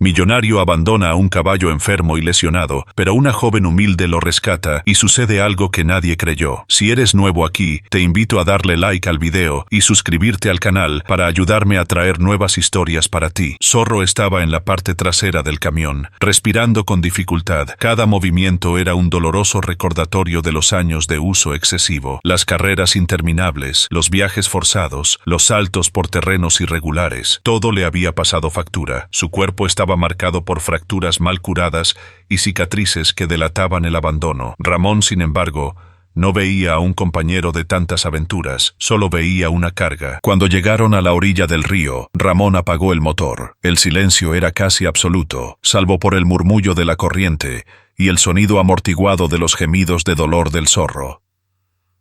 Millonario abandona a un caballo enfermo y lesionado, pero una joven humilde lo rescata y sucede algo que nadie creyó. Si eres nuevo aquí, te invito a darle like al video y suscribirte al canal para ayudarme a traer nuevas historias para ti. Zorro estaba en la parte trasera del camión, respirando con dificultad. Cada movimiento era un doloroso recordatorio de los años de uso excesivo, las carreras interminables, los viajes forzados, los saltos por terrenos irregulares. Todo le había pasado factura. Su cuerpo estaba marcado por fracturas mal curadas y cicatrices que delataban el abandono. Ramón, sin embargo, no veía a un compañero de tantas aventuras, solo veía una carga. Cuando llegaron a la orilla del río, Ramón apagó el motor. El silencio era casi absoluto, salvo por el murmullo de la corriente y el sonido amortiguado de los gemidos de dolor del zorro.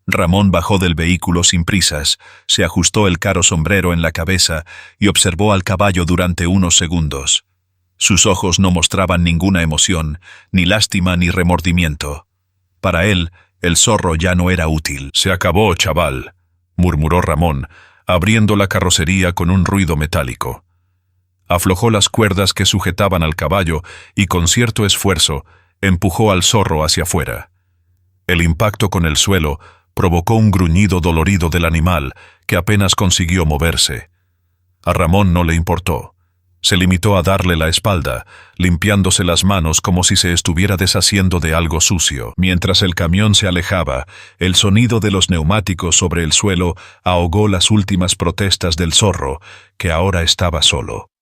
Ramón bajó del vehículo sin prisas, se ajustó el caro sombrero en la cabeza y observó al caballo durante unos segundos. Sus ojos no mostraban ninguna emoción, ni lástima ni remordimiento. Para él, el zorro ya no era útil. «Se acabó, chaval», murmuró Ramón, abriendo la carrocería con un ruido metálico. Aflojó las cuerdas que sujetaban al caballo y con cierto esfuerzo empujó al zorro hacia afuera. El impacto con el suelo provocó un gruñido dolorido del animal que apenas consiguió moverse. A Ramón no le importó. Se limitó a darle la espalda, limpiándose las manos como si se estuviera deshaciendo de algo sucio. Mientras el camión se alejaba, el sonido de los neumáticos sobre el suelo ahogó las últimas protestas del zorro, que ahora estaba solo.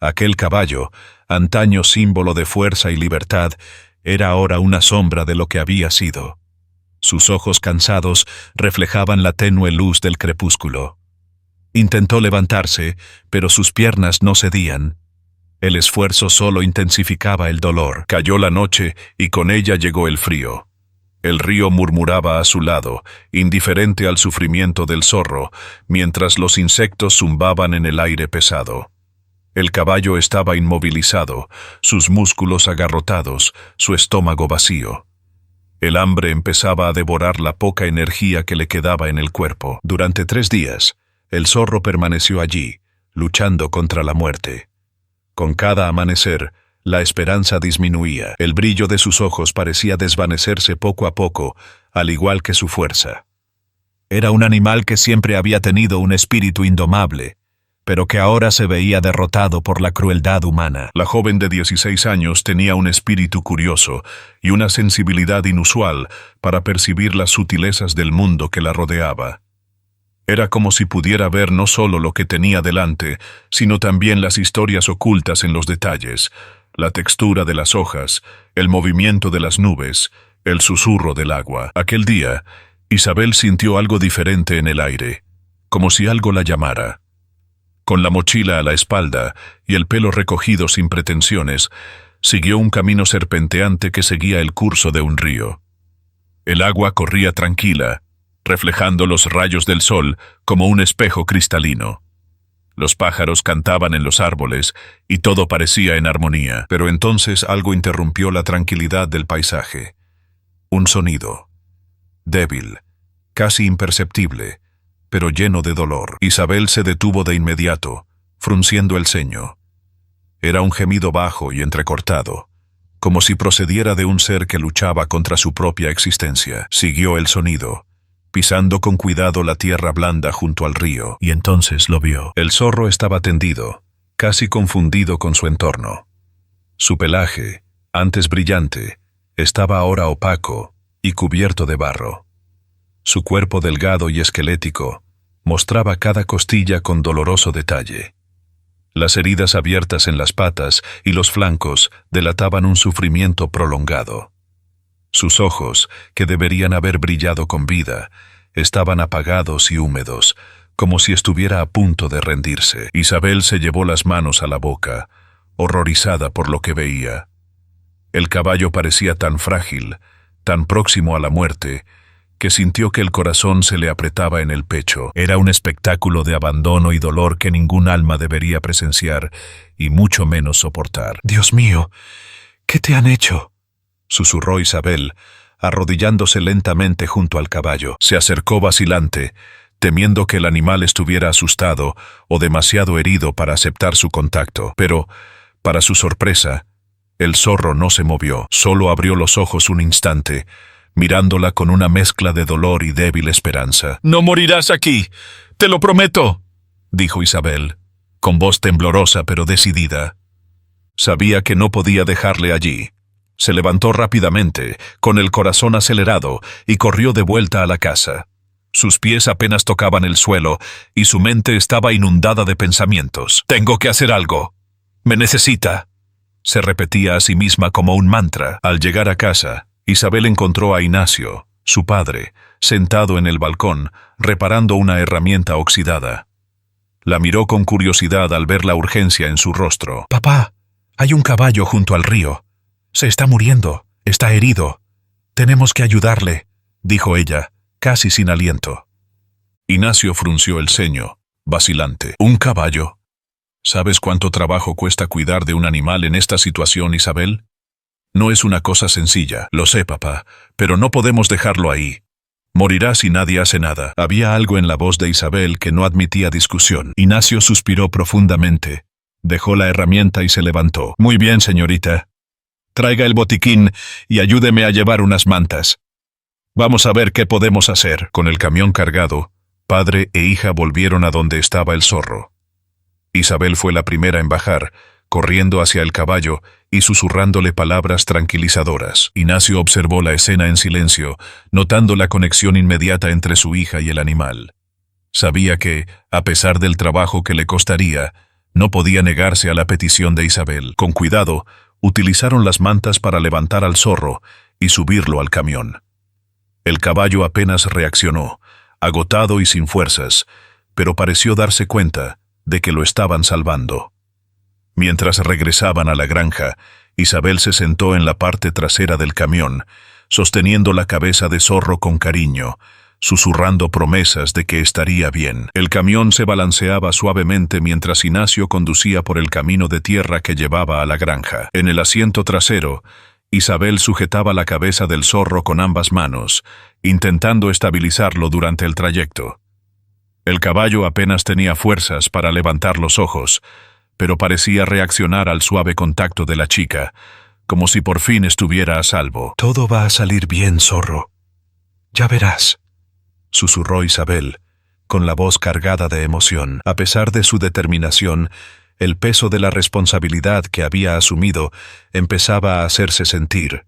Aquel caballo, antaño símbolo de fuerza y libertad, era ahora una sombra de lo que había sido. Sus ojos cansados reflejaban la tenue luz del crepúsculo. Intentó levantarse, pero sus piernas no cedían. El esfuerzo solo intensificaba el dolor. Cayó la noche y con ella llegó el frío. El río murmuraba a su lado, indiferente al sufrimiento del zorro, mientras los insectos zumbaban en el aire pesado. El caballo estaba inmovilizado, sus músculos agarrotados, su estómago vacío. El hambre empezaba a devorar la poca energía que le quedaba en el cuerpo. Durante 3 días, el zorro permaneció allí, luchando contra la muerte. Con cada amanecer, la esperanza disminuía. El brillo de sus ojos parecía desvanecerse poco a poco, al igual que su fuerza. Era un animal que siempre había tenido un espíritu indomable, pero que ahora se veía derrotado por la crueldad humana. La joven de 16 años tenía un espíritu curioso y una sensibilidad inusual para percibir las sutilezas del mundo que la rodeaba. Era como si pudiera ver no solo lo que tenía delante, sino también las historias ocultas en los detalles, la textura de las hojas, el movimiento de las nubes, el susurro del agua. Aquel día, Isabel sintió algo diferente en el aire, como si algo la llamara. Con la mochila a la espalda y el pelo recogido sin pretensiones, siguió un camino serpenteante que seguía el curso de un río. El agua corría tranquila, reflejando los rayos del sol como un espejo cristalino. Los pájaros cantaban en los árboles y todo parecía en armonía, pero entonces algo interrumpió la tranquilidad del paisaje. Un sonido, débil, casi imperceptible, pero lleno de dolor. Isabel se detuvo de inmediato, frunciendo el ceño. Era un gemido bajo y entrecortado, como si procediera de un ser que luchaba contra su propia existencia. Siguió el sonido, pisando con cuidado la tierra blanda junto al río, y entonces lo vio. El zorro estaba tendido, casi confundido con su entorno. Su pelaje, antes brillante, estaba ahora opaco y cubierto de barro. Su cuerpo delgado y esquelético mostraba cada costilla con doloroso detalle. Las heridas abiertas en las patas y los flancos delataban un sufrimiento prolongado. Sus ojos, que deberían haber brillado con vida, estaban apagados y húmedos, como si estuviera a punto de rendirse. Isabel se llevó las manos a la boca, horrorizada por lo que veía. El caballo parecía tan frágil, tan próximo a la muerte, que sintió que el corazón se le apretaba en el pecho. Era un espectáculo de abandono y dolor que ningún alma debería presenciar, y mucho menos soportar. «Dios mío, ¿qué te han hecho?», susurró Isabel, arrodillándose lentamente junto al caballo. Se acercó vacilante, temiendo que el animal estuviera asustado o demasiado herido para aceptar su contacto, pero Para su sorpresa, el zorro no se movió, solo abrió los ojos un instante, mirándola con una mezcla de dolor y débil esperanza. «No morirás aquí, te lo prometo», dijo Isabel, con voz temblorosa pero decidida. Sabía que no podía dejarle allí. Se levantó rápidamente, con el corazón acelerado, y corrió de vuelta a la casa. Sus pies apenas tocaban el suelo, y su mente estaba inundada de pensamientos. «Tengo que hacer algo. Me necesita», se repetía a sí misma como un mantra. Al llegar a casa, Isabel encontró a Ignacio, su padre, sentado en el balcón, reparando una herramienta oxidada. La miró con curiosidad al ver la urgencia en su rostro. «Papá, hay un caballo junto al río. Se está muriendo, está herido. Tenemos que ayudarle», dijo ella, casi sin aliento. Ignacio frunció el ceño, vacilante. «¿Un caballo? ¿Sabes cuánto trabajo cuesta cuidar de un animal en esta situación, Isabel? No es una cosa sencilla, lo sé, papá, pero no podemos dejarlo ahí. Morirá si nadie hace nada». Había algo en la voz de Isabel que no admitía discusión. Ignacio suspiró profundamente, dejó la herramienta y se levantó. «Muy bien, señorita. Traiga el botiquín y ayúdeme a llevar unas mantas. Vamos a ver qué podemos hacer». Con el camión cargado, padre e hija volvieron a donde estaba el zorro. Isabel fue la primera en bajar, corriendo hacia el caballo y susurrándole palabras tranquilizadoras. Ignacio observó la escena en silencio, notando la conexión inmediata entre su hija y el animal. Sabía que, a pesar del trabajo que le costaría, no podía negarse a la petición de Isabel. Con cuidado, utilizaron las mantas para levantar al zorro y subirlo al camión. El caballo apenas reaccionó, agotado y sin fuerzas, pero pareció darse cuenta de que lo estaban salvando. Mientras regresaban a la granja, Isabel se sentó en la parte trasera del camión, sosteniendo la cabeza de zorro con cariño, susurrando promesas de que estaría bien. El camión se balanceaba suavemente mientras Ignacio conducía por el camino de tierra que llevaba a la granja. En el asiento trasero, Isabel sujetaba la cabeza del zorro con ambas manos, intentando estabilizarlo durante el trayecto. El caballo apenas tenía fuerzas para levantar los ojos, pero parecía reaccionar al suave contacto de la chica, como si por fin estuviera a salvo. «Todo va a salir bien, zorro. Ya verás», susurró Isabel, con la voz cargada de emoción. A pesar de su determinación, el peso de la responsabilidad que había asumido empezaba a hacerse sentir.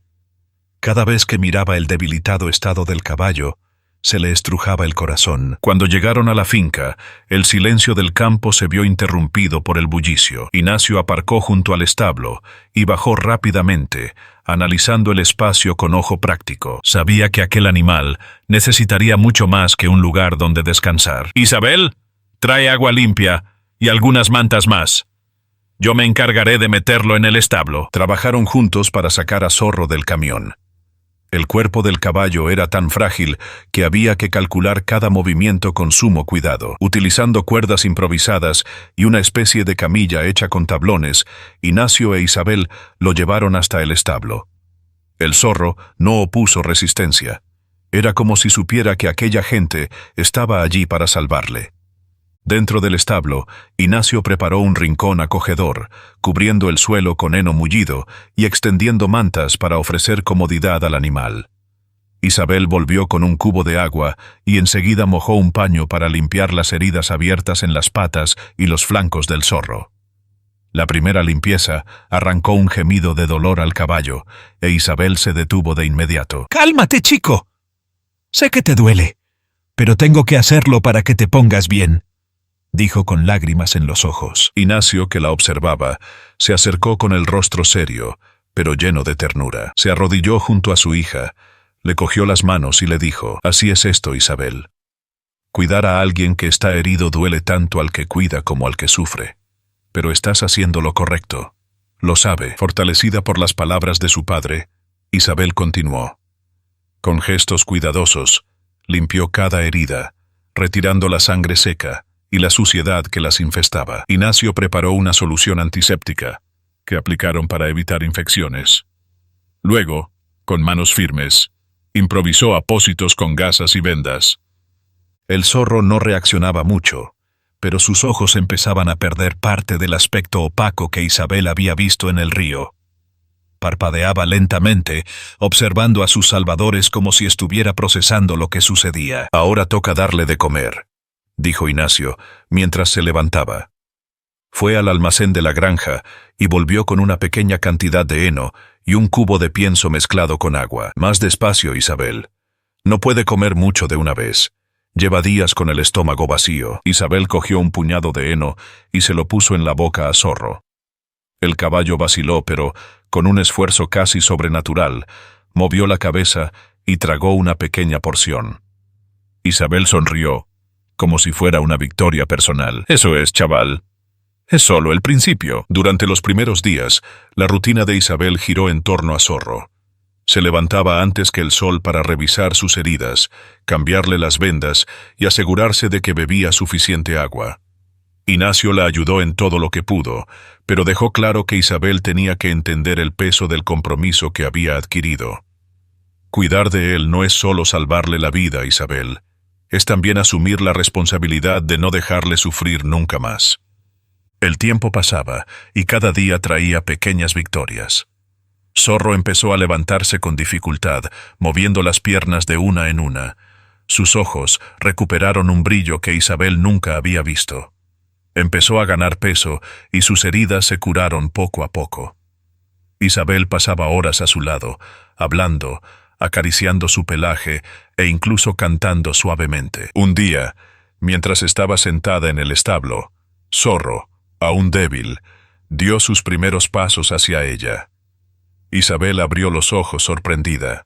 Cada vez que miraba el debilitado estado del caballo, se le estrujaba el corazón. Cuando llegaron a la finca, el silencio del campo se vio interrumpido por el bullicio. Ignacio aparcó junto al establo y bajó rápidamente, analizando el espacio con ojo práctico. Sabía que aquel animal necesitaría mucho más que un lugar donde descansar. «Isabel, trae agua limpia y algunas mantas más. Yo me encargaré de meterlo en el establo». Trabajaron juntos para sacar a Zorro del camión. El cuerpo del caballo era tan frágil que había que calcular cada movimiento con sumo cuidado. Utilizando cuerdas improvisadas y una especie de camilla hecha con tablones, Ignacio e Isabel lo llevaron hasta el establo. El zorro no opuso resistencia. Era como si supiera que aquella gente estaba allí para salvarle. Dentro del establo, Ignacio preparó un rincón acogedor, cubriendo el suelo con heno mullido y extendiendo mantas para ofrecer comodidad al animal. Isabel volvió con un cubo de agua y enseguida mojó un paño para limpiar las heridas abiertas en las patas y los flancos del zorro. La primera limpieza arrancó un gemido de dolor al caballo, e Isabel se detuvo de inmediato. «Cálmate, chico. Sé que te duele, pero tengo que hacerlo para que te pongas bien», dijo con lágrimas en los ojos. Ignacio, que la observaba, se acercó con el rostro serio, pero lleno de ternura. Se arrodilló junto a su hija, le cogió las manos y le dijo: «Así es esto, Isabel. Cuidar a alguien que está herido duele tanto al que cuida como al que sufre. Pero estás haciendo lo correcto. Lo sabe». Fortalecida por las palabras de su padre, Isabel continuó. Con gestos cuidadosos, limpió cada herida, retirando la sangre seca y la suciedad que las infestaba. Ignacio preparó una solución antiséptica, que aplicaron para evitar infecciones. Luego, con manos firmes, improvisó apósitos con gasas y vendas. El zorro no reaccionaba mucho, pero sus ojos empezaban a perder parte del aspecto opaco que Isabel había visto en el río. Parpadeaba lentamente, observando a sus salvadores como si estuviera procesando lo que sucedía. «Ahora toca darle de comer», dijo Ignacio, mientras se levantaba. Fue al almacén de la granja y volvió con una pequeña cantidad de heno y un cubo de pienso mezclado con agua. «Más despacio, Isabel. No puede comer mucho de una vez. Lleva días con el estómago vacío». Isabel cogió un puñado de heno y se lo puso en la boca a Zorro. El caballo vaciló, pero, con un esfuerzo casi sobrenatural, movió la cabeza y tragó una pequeña porción. Isabel sonrió, como si fuera una victoria personal. «Eso es, chaval. Es solo el principio». Durante los primeros días, la rutina de Isabel giró en torno a Zorro. Se levantaba antes que el sol para revisar sus heridas, cambiarle las vendas y asegurarse de que bebía suficiente agua. Ignacio la ayudó en todo lo que pudo, pero dejó claro que Isabel tenía que entender el peso del compromiso que había adquirido. Cuidar de él no es solo salvarle la vida, Isabel. Es también asumir la responsabilidad de no dejarle sufrir nunca más. El tiempo pasaba y cada día traía pequeñas victorias. Zorro empezó a levantarse con dificultad, moviendo las piernas de una en una. Sus ojos recuperaron un brillo que Isabel nunca había visto. Empezó a ganar peso y sus heridas se curaron poco a poco. Isabel pasaba horas a su lado, hablando, acariciando su pelaje e incluso cantando suavemente. Un día, mientras estaba sentada en el establo, Zorro, aún débil, dio sus primeros pasos hacia ella. Isabel abrió los ojos sorprendida.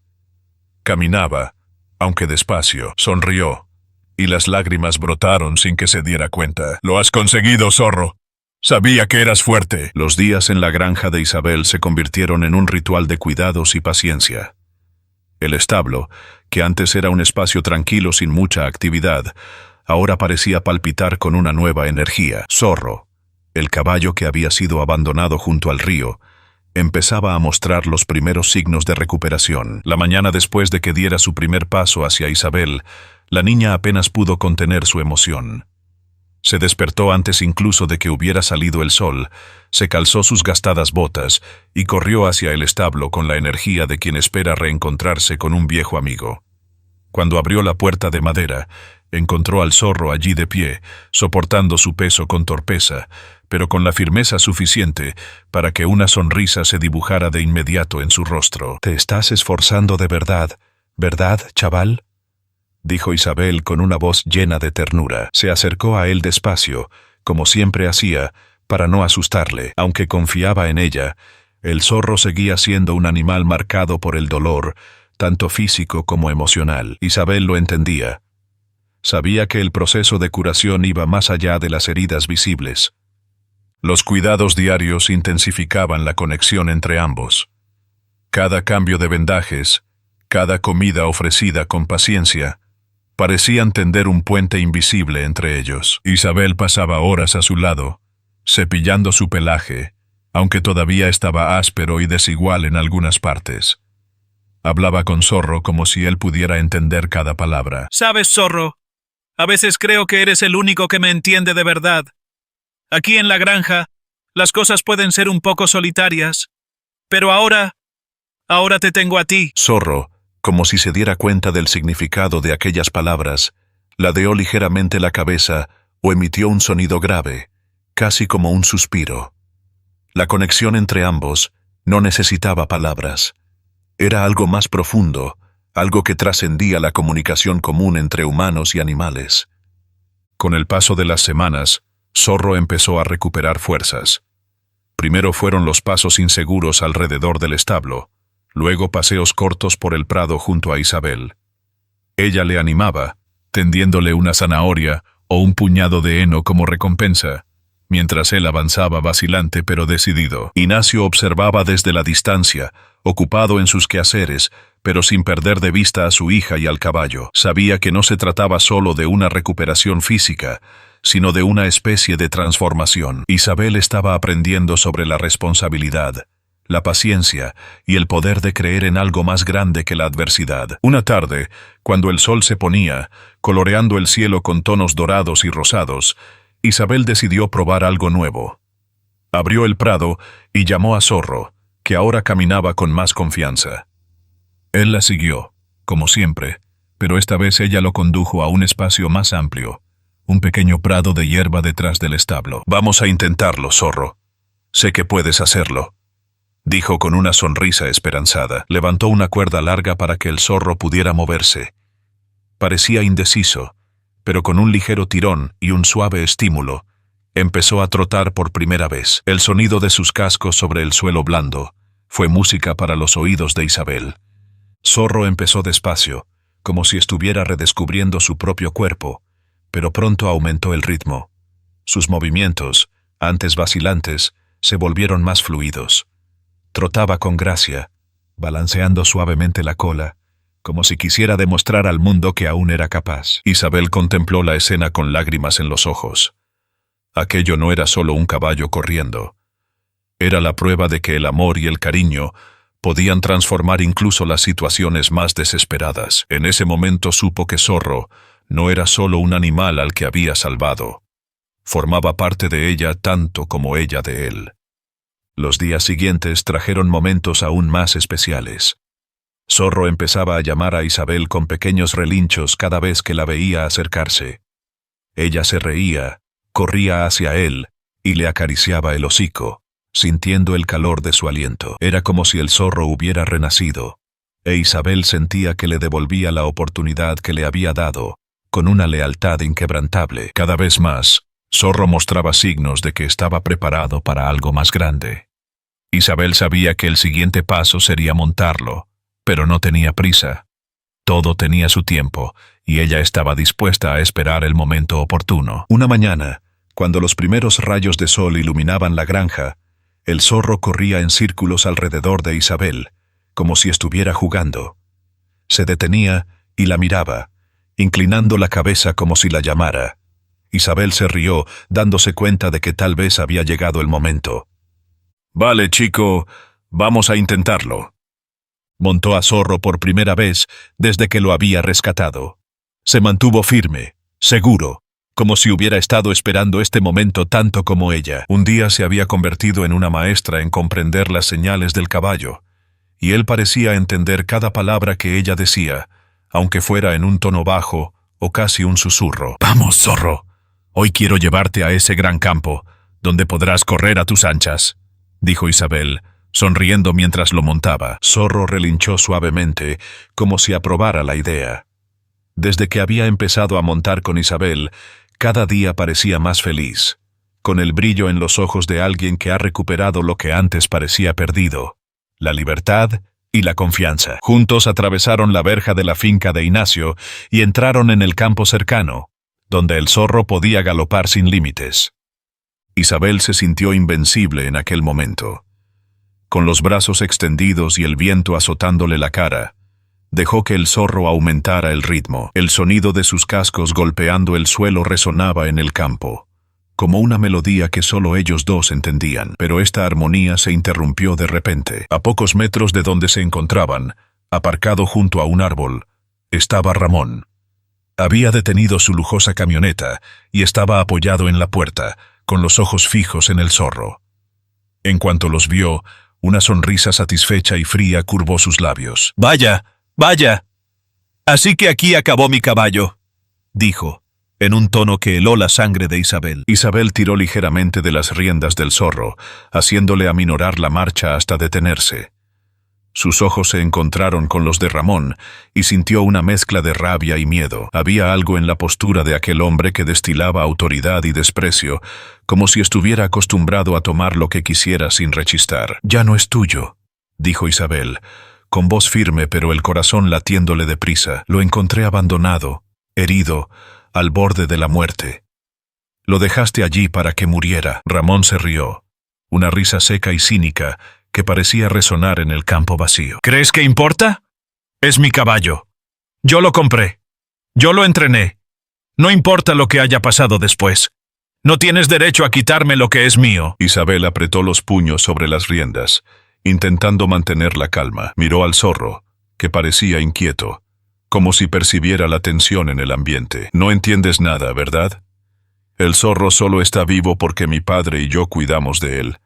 Caminaba, aunque despacio, sonrió, y las lágrimas brotaron sin que se diera cuenta. «Lo has conseguido, Zorro. Sabía que eras fuerte». Los días en la granja de Isabel se convirtieron en un ritual de cuidados y paciencia. El establo, que antes era un espacio tranquilo sin mucha actividad, ahora parecía palpitar con una nueva energía. Zorro, el caballo que había sido abandonado junto al río, empezaba a mostrar los primeros signos de recuperación. La mañana después de que diera su primer paso hacia Isabel, la niña apenas pudo contener su emoción. Se despertó antes incluso de que hubiera salido el sol, se calzó sus gastadas botas y corrió hacia el establo con la energía de quien espera reencontrarse con un viejo amigo. Cuando abrió la puerta de madera, encontró al Zorro allí de pie, soportando su peso con torpeza, pero con la firmeza suficiente para que una sonrisa se dibujara de inmediato en su rostro. «Te estás esforzando de verdad, ¿verdad, chaval?», dijo Isabel con una voz llena de ternura. Se acercó a él despacio, como siempre hacía, para no asustarle. Aunque confiaba en ella, el Zorro seguía siendo un animal marcado por el dolor, tanto físico como emocional. Isabel lo entendía. Sabía que el proceso de curación iba más allá de las heridas visibles. Los cuidados diarios intensificaban la conexión entre ambos. Cada cambio de vendajes, cada comida ofrecida con paciencia, parecían tender un puente invisible entre ellos. Isabel pasaba horas a su lado, cepillando su pelaje, aunque todavía estaba áspero y desigual en algunas partes. Hablaba con Zorro como si él pudiera entender cada palabra. «Sabes, Zorro, a veces creo que eres el único que me entiende de verdad. Aquí en la granja, las cosas pueden ser un poco solitarias, pero ahora te tengo a ti». Zorro, como si se diera cuenta del significado de aquellas palabras, ladeó ligeramente la cabeza o emitió un sonido grave, casi como un suspiro. La conexión entre ambos no necesitaba palabras. Era algo más profundo, algo que trascendía la comunicación común entre humanos y animales. Con el paso de las semanas, Zorro empezó a recuperar fuerzas. Primero fueron los pasos inseguros alrededor del establo, luego paseos cortos por el prado junto a Isabel. Ella le animaba, tendiéndole una zanahoria o un puñado de heno como recompensa, mientras él avanzaba vacilante pero decidido. Ignacio observaba desde la distancia, ocupado en sus quehaceres, pero sin perder de vista a su hija y al caballo. Sabía que no se trataba solo de una recuperación física, sino de una especie de transformación. Isabel estaba aprendiendo sobre la responsabilidad, la paciencia y el poder de creer en algo más grande que la adversidad. Una tarde, cuando el sol se ponía, coloreando el cielo con tonos dorados y rosados, Isabel decidió probar algo nuevo. Abrió el prado y llamó a Zorro, que ahora caminaba con más confianza. Él la siguió, como siempre, pero esta vez ella lo condujo a un espacio más amplio, un pequeño prado de hierba detrás del establo. «Vamos a intentarlo, Zorro. Sé que puedes hacerlo», dijo con una sonrisa esperanzada. Levantó una cuerda larga para que el zorro pudiera moverse. Parecía indeciso, pero con un ligero tirón y un suave estímulo, empezó a trotar por primera vez. El sonido de sus cascos sobre el suelo blando fue música para los oídos de Isabel. Zorro empezó despacio, como si estuviera redescubriendo su propio cuerpo, pero pronto aumentó el ritmo. Sus movimientos, antes vacilantes, se volvieron más fluidos. Trotaba con gracia, balanceando suavemente la cola, como si quisiera demostrar al mundo que aún era capaz. Isabel contempló la escena con lágrimas en los ojos. Aquello no era solo un caballo corriendo. Era la prueba de que el amor y el cariño podían transformar incluso las situaciones más desesperadas. En ese momento supo que Zorro no era solo un animal al que había salvado. Formaba parte de ella tanto como ella de él. Los días siguientes trajeron momentos aún más especiales. Zorro empezaba a llamar a Isabel con pequeños relinchos cada vez que la veía acercarse. Ella se reía, corría hacia él y le acariciaba el hocico, sintiendo el calor de su aliento. Era como si el zorro hubiera renacido, e Isabel sentía que le devolvía la oportunidad que le había dado, con una lealtad inquebrantable. Cada vez más, Zorro mostraba signos de que estaba preparado para algo más grande. Isabel sabía que el siguiente paso sería montarlo, pero no tenía prisa. Todo tenía su tiempo, y ella estaba dispuesta a esperar el momento oportuno. Una mañana, cuando los primeros rayos de sol iluminaban la granja, el zorro corría en círculos alrededor de Isabel, como si estuviera jugando. Se detenía y la miraba, inclinando la cabeza como si la llamara. Isabel se rió, dándose cuenta de que tal vez había llegado el momento. «Vale, chico, vamos a intentarlo». Montó a Zorro por primera vez desde que lo había rescatado. Se mantuvo firme, seguro, como si hubiera estado esperando este momento tanto como ella. Un día se había convertido en una maestra en comprender las señales del caballo, y él parecía entender cada palabra que ella decía, aunque fuera en un tono bajo o casi un susurro. «Vamos, Zorro. Hoy quiero llevarte a ese gran campo, donde podrás correr a tus anchas», dijo Isabel, sonriendo mientras lo montaba. Zorro relinchó suavemente, como si aprobara la idea. Desde que había empezado a montar con Isabel, cada día parecía más feliz, con el brillo en los ojos de alguien que ha recuperado lo que antes parecía perdido, la libertad y la confianza. Juntos atravesaron la verja de la finca de Ignacio y entraron en el campo cercano, donde el zorro podía galopar sin límites. Isabel se sintió invencible en aquel momento. Con los brazos extendidos y el viento azotándole la cara, dejó que el zorro aumentara el ritmo. El sonido de sus cascos golpeando el suelo resonaba en el campo, como una melodía que solo ellos dos entendían. Pero esta armonía se interrumpió de repente. A pocos metros de donde se encontraban, aparcado junto a un árbol, estaba Ramón. Había detenido su lujosa camioneta y estaba apoyado en la puerta, con los ojos fijos en el zorro. En cuanto los vio, una sonrisa satisfecha y fría curvó sus labios. «Vaya, vaya. Así que aquí acabó mi caballo», dijo, en un tono que heló la sangre de Isabel. Isabel tiró ligeramente de las riendas del zorro, haciéndole aminorar la marcha hasta detenerse. Sus ojos se encontraron con los de Ramón y sintió una mezcla de rabia y miedo. Había algo en la postura de aquel hombre que destilaba autoridad y desprecio, como si estuviera acostumbrado a tomar lo que quisiera sin rechistar. «Ya no es tuyo», dijo Isabel, con voz firme pero el corazón latiéndole deprisa. «Lo encontré abandonado, herido, al borde de la muerte. Lo dejaste allí para que muriera». Ramón se rió, una risa seca y cínica que parecía resonar en el campo vacío. «¿Crees que importa? Es mi caballo. Yo lo compré. Yo lo entrené. No importa lo que haya pasado después. No tienes derecho a quitarme lo que es mío». Isabel apretó los puños sobre las riendas, intentando mantener la calma. Miró al zorro, que parecía inquieto, como si percibiera la tensión en el ambiente. «No entiendes nada, ¿verdad? El zorro solo está vivo porque mi padre y yo cuidamos de él.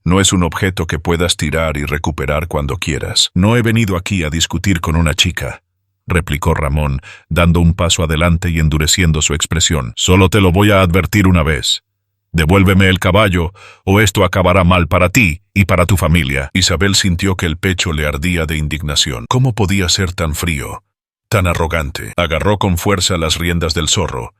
No es un objeto que puedas tirar y recuperar cuando quieras. No he venido aquí a discutir con una chica, replicó Ramón, dando un paso adelante y endureciendo su expresión. Solo te lo voy a advertir una vez. Devuélveme el caballo, o esto acabará mal para ti y para tu familia. Isabel sintió que el pecho le ardía de indignación. ¿Cómo podía ser tan frío, tan arrogante? Agarró con fuerza las riendas del zorro,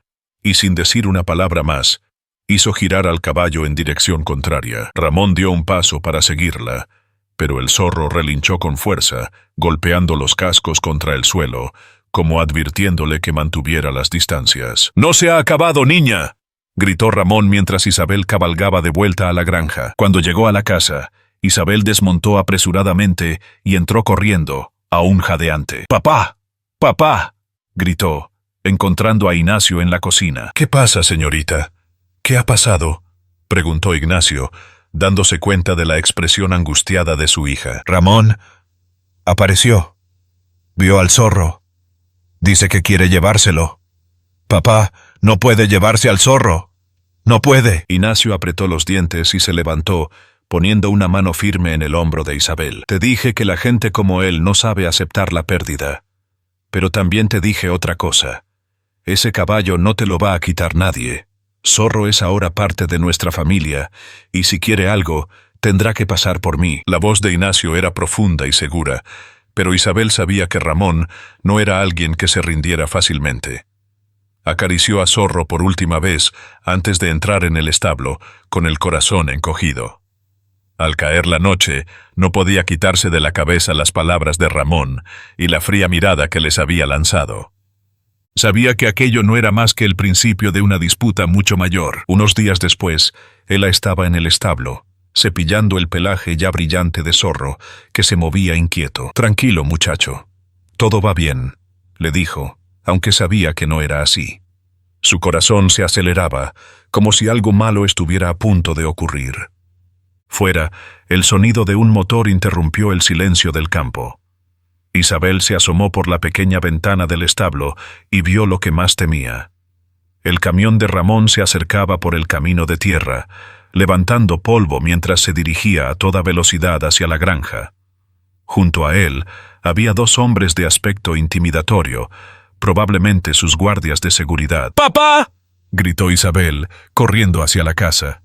y sin decir una palabra más, hizo girar al caballo en dirección contraria. Ramón dio un paso para seguirla, pero el zorro relinchó con fuerza, golpeando los cascos contra el suelo, como advirtiéndole que mantuviera las distancias. «¡No se ha acabado, niña!», gritó Ramón mientras Isabel cabalgaba de vuelta a la granja. Cuando llegó a la casa, Isabel desmontó apresuradamente y entró corriendo, aún jadeante. «¡Papá! ¡Papá!», gritó, encontrando a Ignacio en la cocina. «¿Qué pasa, señorita? ¿Qué ha pasado?», preguntó Ignacio, dándose cuenta de la expresión angustiada de su hija. Ramón apareció. Vio al zorro. Dice que quiere llevárselo. Papá, no puede llevarse al zorro. No puede. Ignacio apretó los dientes y se levantó, poniendo una mano firme en el hombro de Isabel. «Te dije que la gente como él no sabe aceptar la pérdida. Pero también te dije otra cosa. Ese caballo no te lo va a quitar nadie. Zorro es ahora parte de nuestra familia, y si quiere algo, tendrá que pasar por mí». La voz de Ignacio era profunda y segura, pero Isabel sabía que Ramón no era alguien que se rindiera fácilmente. Acarició a Zorro por última vez antes de entrar en el establo, con el corazón encogido. Al caer la noche, no podía quitarse de la cabeza las palabras de Ramón y la fría mirada que les había lanzado. Sabía que aquello no era más que el principio de una disputa mucho mayor. Unos días después, Ela estaba en el establo, cepillando el pelaje ya brillante de Zorro, que se movía inquieto. «Tranquilo, muchacho. Todo va bien», le dijo, aunque sabía que no era así. Su corazón se aceleraba, como si algo malo estuviera a punto de ocurrir. Fuera, el sonido de un motor interrumpió el silencio del campo. Isabel se asomó por la pequeña ventana del establo y vio lo que más temía. El camión de Ramón se acercaba por el camino de tierra, levantando polvo mientras se dirigía a toda velocidad hacia la granja. Junto a él había dos hombres de aspecto intimidatorio, probablemente sus guardias de seguridad. ¡Papá!, gritó Isabel, corriendo hacia la casa.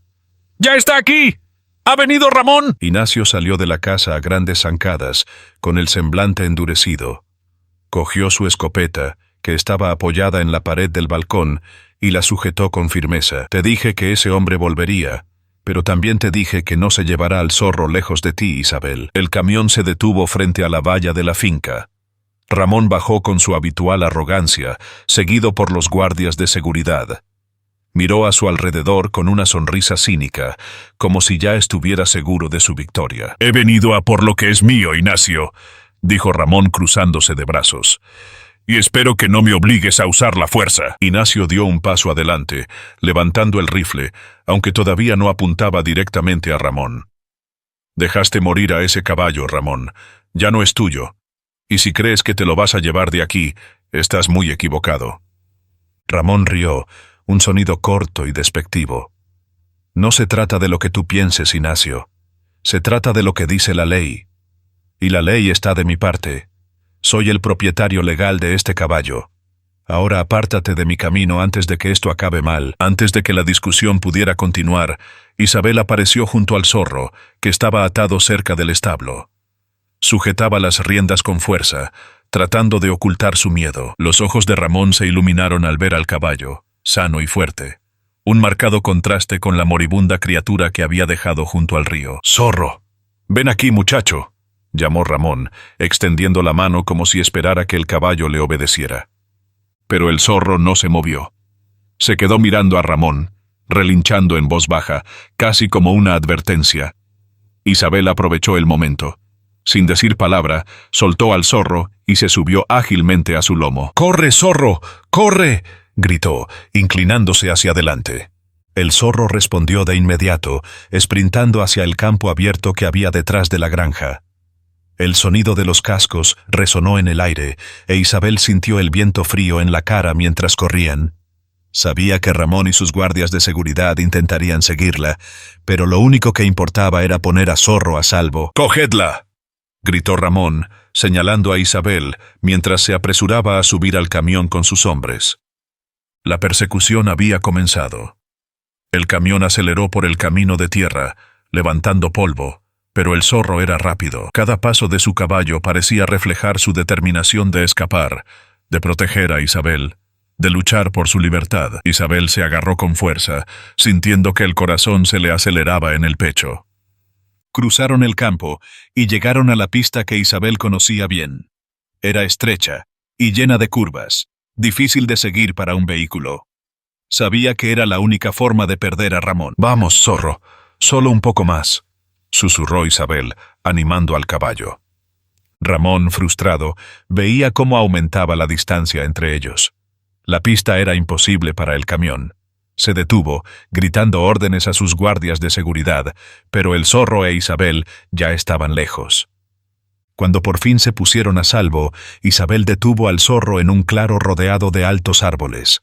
¡Ya está aquí! ¡Ha venido Ramón! Ignacio salió de la casa a grandes zancadas, con el semblante endurecido. Cogió su escopeta, que estaba apoyada en la pared del balcón, y la sujetó con firmeza. «Te dije que ese hombre volvería, pero también te dije que no se llevará al zorro lejos de ti, Isabel». El camión se detuvo frente a la valla de la finca. Ramón bajó con su habitual arrogancia, seguido por los guardias de seguridad. Miró a su alrededor con una sonrisa cínica, como si ya estuviera seguro de su victoria. «He venido a por lo que es mío, Ignacio», dijo Ramón cruzándose de brazos. «Y espero que no me obligues a usar la fuerza». Ignacio dio un paso adelante, levantando el rifle, aunque todavía no apuntaba directamente a Ramón. «Dejaste morir a ese caballo, Ramón. Ya no es tuyo. Y si crees que te lo vas a llevar de aquí, estás muy equivocado». Ramón rió, un sonido corto y despectivo. «No se trata de lo que tú pienses, Ignacio. Se trata de lo que dice la ley. Y la ley está de mi parte. Soy el propietario legal de este caballo. Ahora apártate de mi camino antes de que esto acabe mal». Antes de que la discusión pudiera continuar, Isabel apareció junto al zorro, que estaba atado cerca del establo. Sujetaba las riendas con fuerza, tratando de ocultar su miedo. Los ojos de Ramón se iluminaron al ver al caballo, sano y fuerte. Un marcado contraste con la moribunda criatura que había dejado junto al río. «Zorro, ven aquí, muchacho», llamó Ramón, extendiendo la mano como si esperara que el caballo le obedeciera. Pero el zorro no se movió. Se quedó mirando a Ramón, relinchando en voz baja, casi como una advertencia. Isabel aprovechó el momento. Sin decir palabra, soltó al zorro y se subió ágilmente a su lomo. «¡Corre, zorro! ¡Corre!», gritó, inclinándose hacia adelante. El zorro respondió de inmediato, esprintando hacia el campo abierto que había detrás de la granja. El sonido de los cascos resonó en el aire, e Isabel sintió el viento frío en la cara mientras corrían. Sabía que Ramón y sus guardias de seguridad intentarían seguirla, pero lo único que importaba era poner a Zorro a salvo. ¡Cogedla!, gritó Ramón, señalando a Isabel, mientras se apresuraba a subir al camión con sus hombres. La persecución había comenzado. El camión aceleró por el camino de tierra, levantando polvo, pero el zorro era rápido. Cada paso de su caballo parecía reflejar su determinación de escapar, de proteger a Isabel, de luchar por su libertad. Isabel se agarró con fuerza, sintiendo que el corazón se le aceleraba en el pecho. Cruzaron el campo y llegaron a la pista que Isabel conocía bien. Era estrecha y llena de curvas, difícil de seguir para un vehículo. Sabía que era la única forma de perder a Ramón. «Vamos, zorro, solo un poco más», susurró Isabel, animando al caballo. Ramón, frustrado, veía cómo aumentaba la distancia entre ellos. La pista era imposible para el camión. Se detuvo, gritando órdenes a sus guardias de seguridad, pero el zorro e Isabel ya estaban lejos. Cuando por fin se pusieron a salvo, Isabel detuvo al zorro en un claro rodeado de altos árboles.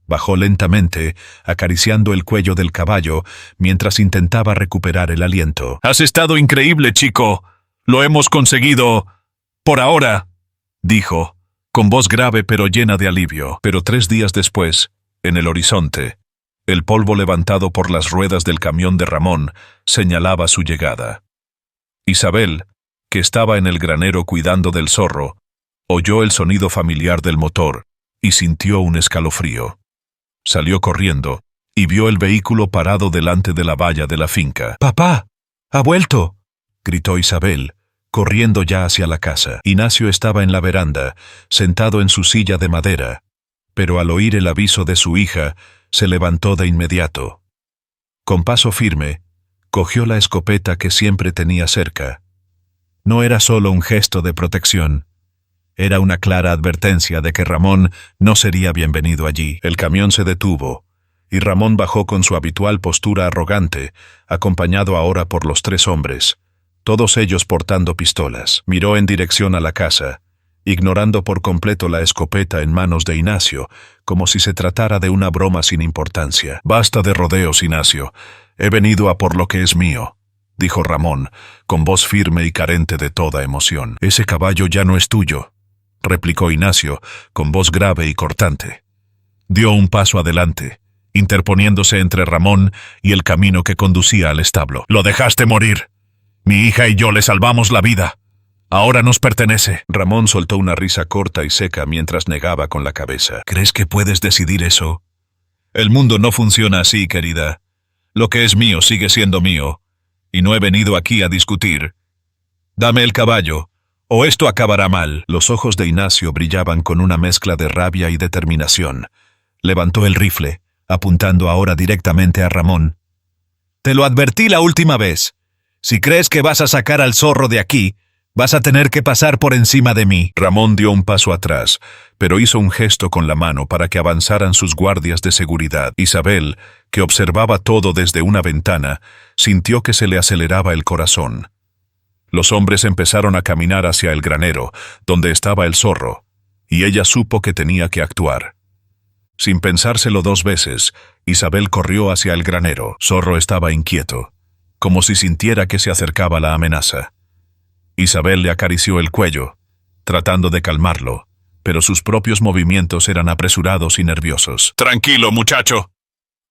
Bajó lentamente, acariciando el cuello del caballo, mientras intentaba recuperar el aliento. «Has estado increíble, chico. Lo hemos conseguido. Por ahora», dijo, con voz grave pero llena de alivio. Pero 3 días después, en el horizonte, el polvo levantado por las ruedas del camión de Ramón señalaba su llegada. Isabel, que estaba en el granero cuidando del zorro, oyó el sonido familiar del motor y sintió un escalofrío. Salió corriendo y vio el vehículo parado delante de la valla de la finca. «¡Papá! ¡Ha vuelto!», gritó Isabel, corriendo ya hacia la casa. Ignacio estaba en la veranda, sentado en su silla de madera, pero al oír el aviso de su hija, se levantó de inmediato. Con paso firme, cogió la escopeta que siempre tenía cerca. No era solo un gesto de protección. Era una clara advertencia de que Ramón no sería bienvenido allí. El camión se detuvo, y Ramón bajó con su habitual postura arrogante, acompañado ahora por los 3 hombres, todos ellos portando pistolas. Miró en dirección a la casa, ignorando por completo la escopeta en manos de Ignacio, como si se tratara de una broma sin importancia. «Basta de rodeos, Ignacio. He venido a por lo que es mío», dijo Ramón, con voz firme y carente de toda emoción. «Ese caballo ya no es tuyo», replicó Ignacio, con voz grave y cortante. Dio un paso adelante, interponiéndose entre Ramón y el camino que conducía al establo. «Lo dejaste morir. Mi hija y yo le salvamos la vida. Ahora nos pertenece». Ramón soltó una risa corta y seca mientras negaba con la cabeza. «¿Crees que puedes decidir eso? El mundo no funciona así, querida. Lo que es mío sigue siendo mío, y no he venido aquí a discutir. Dame el caballo, o esto acabará mal». Los ojos de Ignacio brillaban con una mezcla de rabia y determinación. Levantó el rifle, apuntando ahora directamente a Ramón. «Te lo advertí la última vez. Si crees que vas a sacar al zorro de aquí, vas a tener que pasar por encima de mí». Ramón dio un paso atrás, pero hizo un gesto con la mano para que avanzaran sus guardias de seguridad. Isabel, que observaba todo desde una ventana, sintió que se le aceleraba el corazón. Los hombres empezaron a caminar hacia el granero, donde estaba el zorro, y ella supo que tenía que actuar. Sin pensárselo 2 veces, Isabel corrió hacia el granero. Zorro estaba inquieto, como si sintiera que se acercaba la amenaza. Isabel le acarició el cuello, tratando de calmarlo, pero sus propios movimientos eran apresurados y nerviosos. «Tranquilo, muchacho.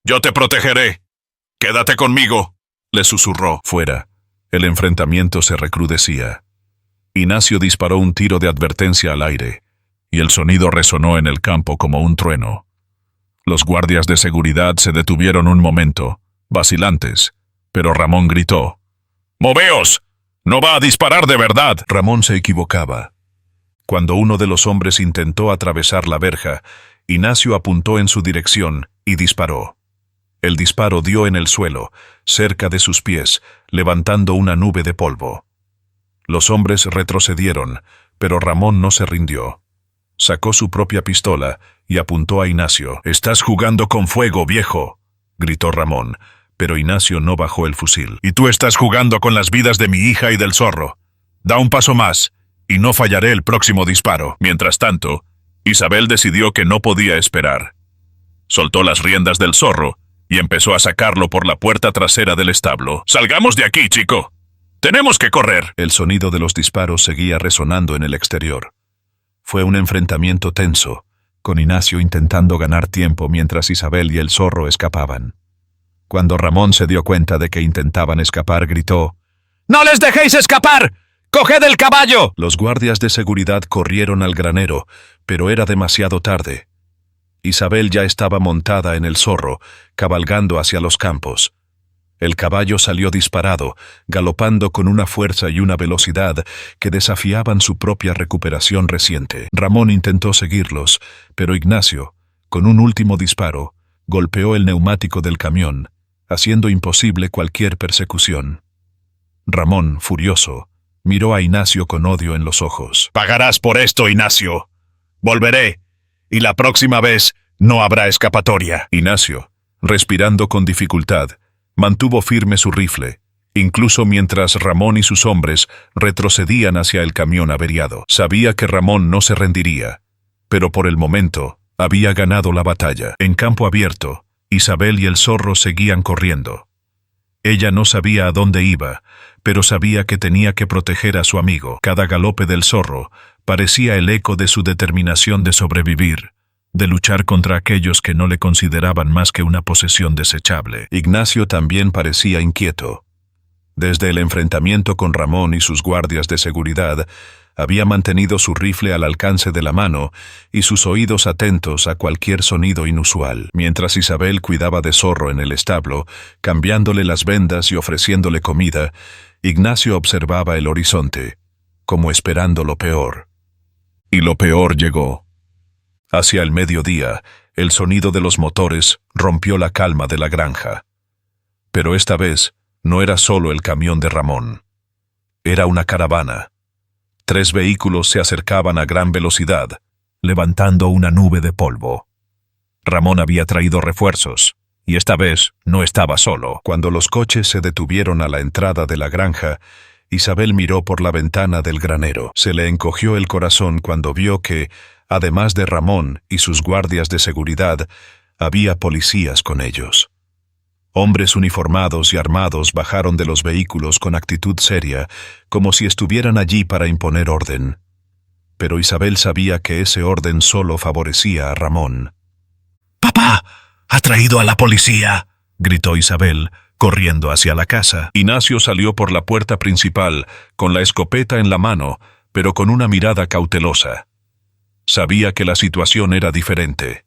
Yo te protegeré. Quédate conmigo», le susurró. Fuera, el enfrentamiento se recrudecía. Ignacio disparó un tiro de advertencia al aire, y el sonido resonó en el campo como un trueno. Los guardias de seguridad se detuvieron un momento, vacilantes, pero Ramón gritó: «¡Moveos! ¡No va a disparar de verdad!». Ramón se equivocaba. Cuando uno de los hombres intentó atravesar la verja, Ignacio apuntó en su dirección y disparó. El disparo dio en el suelo, cerca de sus pies, levantando una nube de polvo. Los hombres retrocedieron, pero Ramón no se rindió. Sacó su propia pistola y apuntó a Ignacio. «Estás jugando con fuego, viejo», gritó Ramón, pero Ignacio no bajó el fusil. «Y tú estás jugando con las vidas de mi hija y del zorro. Da un paso más, y no fallaré el próximo disparo». Mientras tanto, Isabel decidió que no podía esperar. Soltó las riendas del zorro y empezó a sacarlo por la puerta trasera del establo. ¡Salgamos de aquí, chico! ¡Tenemos que correr! El sonido de los disparos seguía resonando en el exterior. Fue un enfrentamiento tenso, con Ignacio intentando ganar tiempo mientras Isabel y el zorro escapaban. Cuando Ramón se dio cuenta de que intentaban escapar, gritó: ¡No les dejéis escapar! ¡Coged el caballo! Los guardias de seguridad corrieron al granero, pero era demasiado tarde. Isabel ya estaba montada en el zorro, cabalgando hacia los campos. El caballo salió disparado, galopando con una fuerza y una velocidad que desafiaban su propia recuperación reciente. Ramón intentó seguirlos, pero Ignacio, con un último disparo, golpeó el neumático del camión, haciendo imposible cualquier persecución. Ramón, furioso, miró a Ignacio con odio en los ojos. «Pagarás por esto, Ignacio. Volveré, y la próxima vez no habrá escapatoria». Ignacio, respirando con dificultad, mantuvo firme su rifle, incluso mientras Ramón y sus hombres retrocedían hacia el camión averiado. Sabía que Ramón no se rendiría, pero por el momento había ganado la batalla. En campo abierto, Isabel y el zorro seguían corriendo. Ella no sabía a dónde iba, pero sabía que tenía que proteger a su amigo. Cada galope del zorro parecía el eco de su determinación de sobrevivir, de luchar contra aquellos que no le consideraban más que una posesión desechable. Ignacio también parecía inquieto. Desde el enfrentamiento con Ramón y sus guardias de seguridad, había mantenido su rifle al alcance de la mano y sus oídos atentos a cualquier sonido inusual. Mientras Isabel cuidaba de Zorro en el establo, cambiándole las vendas y ofreciéndole comida, Ignacio observaba el horizonte, como esperando lo peor. Y lo peor llegó. Hacia el mediodía, el sonido de los motores rompió la calma de la granja. Pero esta vez no era solo el camión de Ramón. Era una caravana. 3 vehículos se acercaban a gran velocidad, levantando una nube de polvo. Ramón había traído refuerzos, y esta vez no estaba solo. Cuando los coches se detuvieron a la entrada de la granja, Isabel miró por la ventana del granero. Se le encogió el corazón cuando vio que, además de Ramón y sus guardias de seguridad, había policías con ellos. Hombres uniformados y armados bajaron de los vehículos con actitud seria, como si estuvieran allí para imponer orden. Pero Isabel sabía que ese orden solo favorecía a Ramón. «¡Papá! ¡Ha traído a la policía!», gritó Isabel, corriendo hacia la casa. Ignacio salió por la puerta principal, con la escopeta en la mano, pero con una mirada cautelosa. Sabía que la situación era diferente.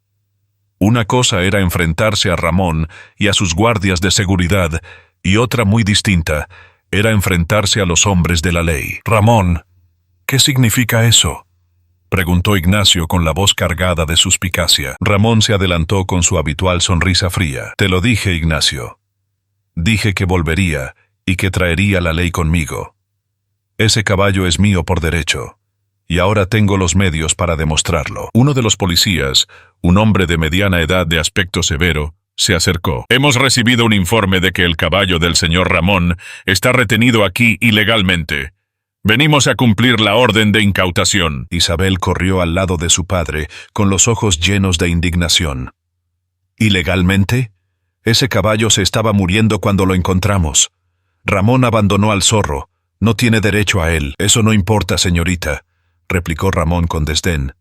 Una cosa era enfrentarse a Ramón y a sus guardias de seguridad, y otra muy distinta era enfrentarse a los hombres de la ley. «Ramón, ¿qué significa eso?», preguntó Ignacio con la voz cargada de suspicacia. Ramón se adelantó con su habitual sonrisa fría. «Te lo dije, Ignacio. Dije que volvería y que traería la ley conmigo. Ese caballo es mío por derecho. Y ahora tengo los medios para demostrarlo». Uno de los policías, un hombre de mediana edad de aspecto severo, se acercó. «Hemos recibido un informe de que el caballo del señor Ramón está retenido aquí ilegalmente. Venimos a cumplir la orden de incautación». Isabel corrió al lado de su padre, con los ojos llenos de indignación. «¿Ilegalmente? Ese caballo se estaba muriendo cuando lo encontramos. Ramón abandonó al zorro. No tiene derecho a él». «Eso no importa, señorita», replicó Ramón con desdén.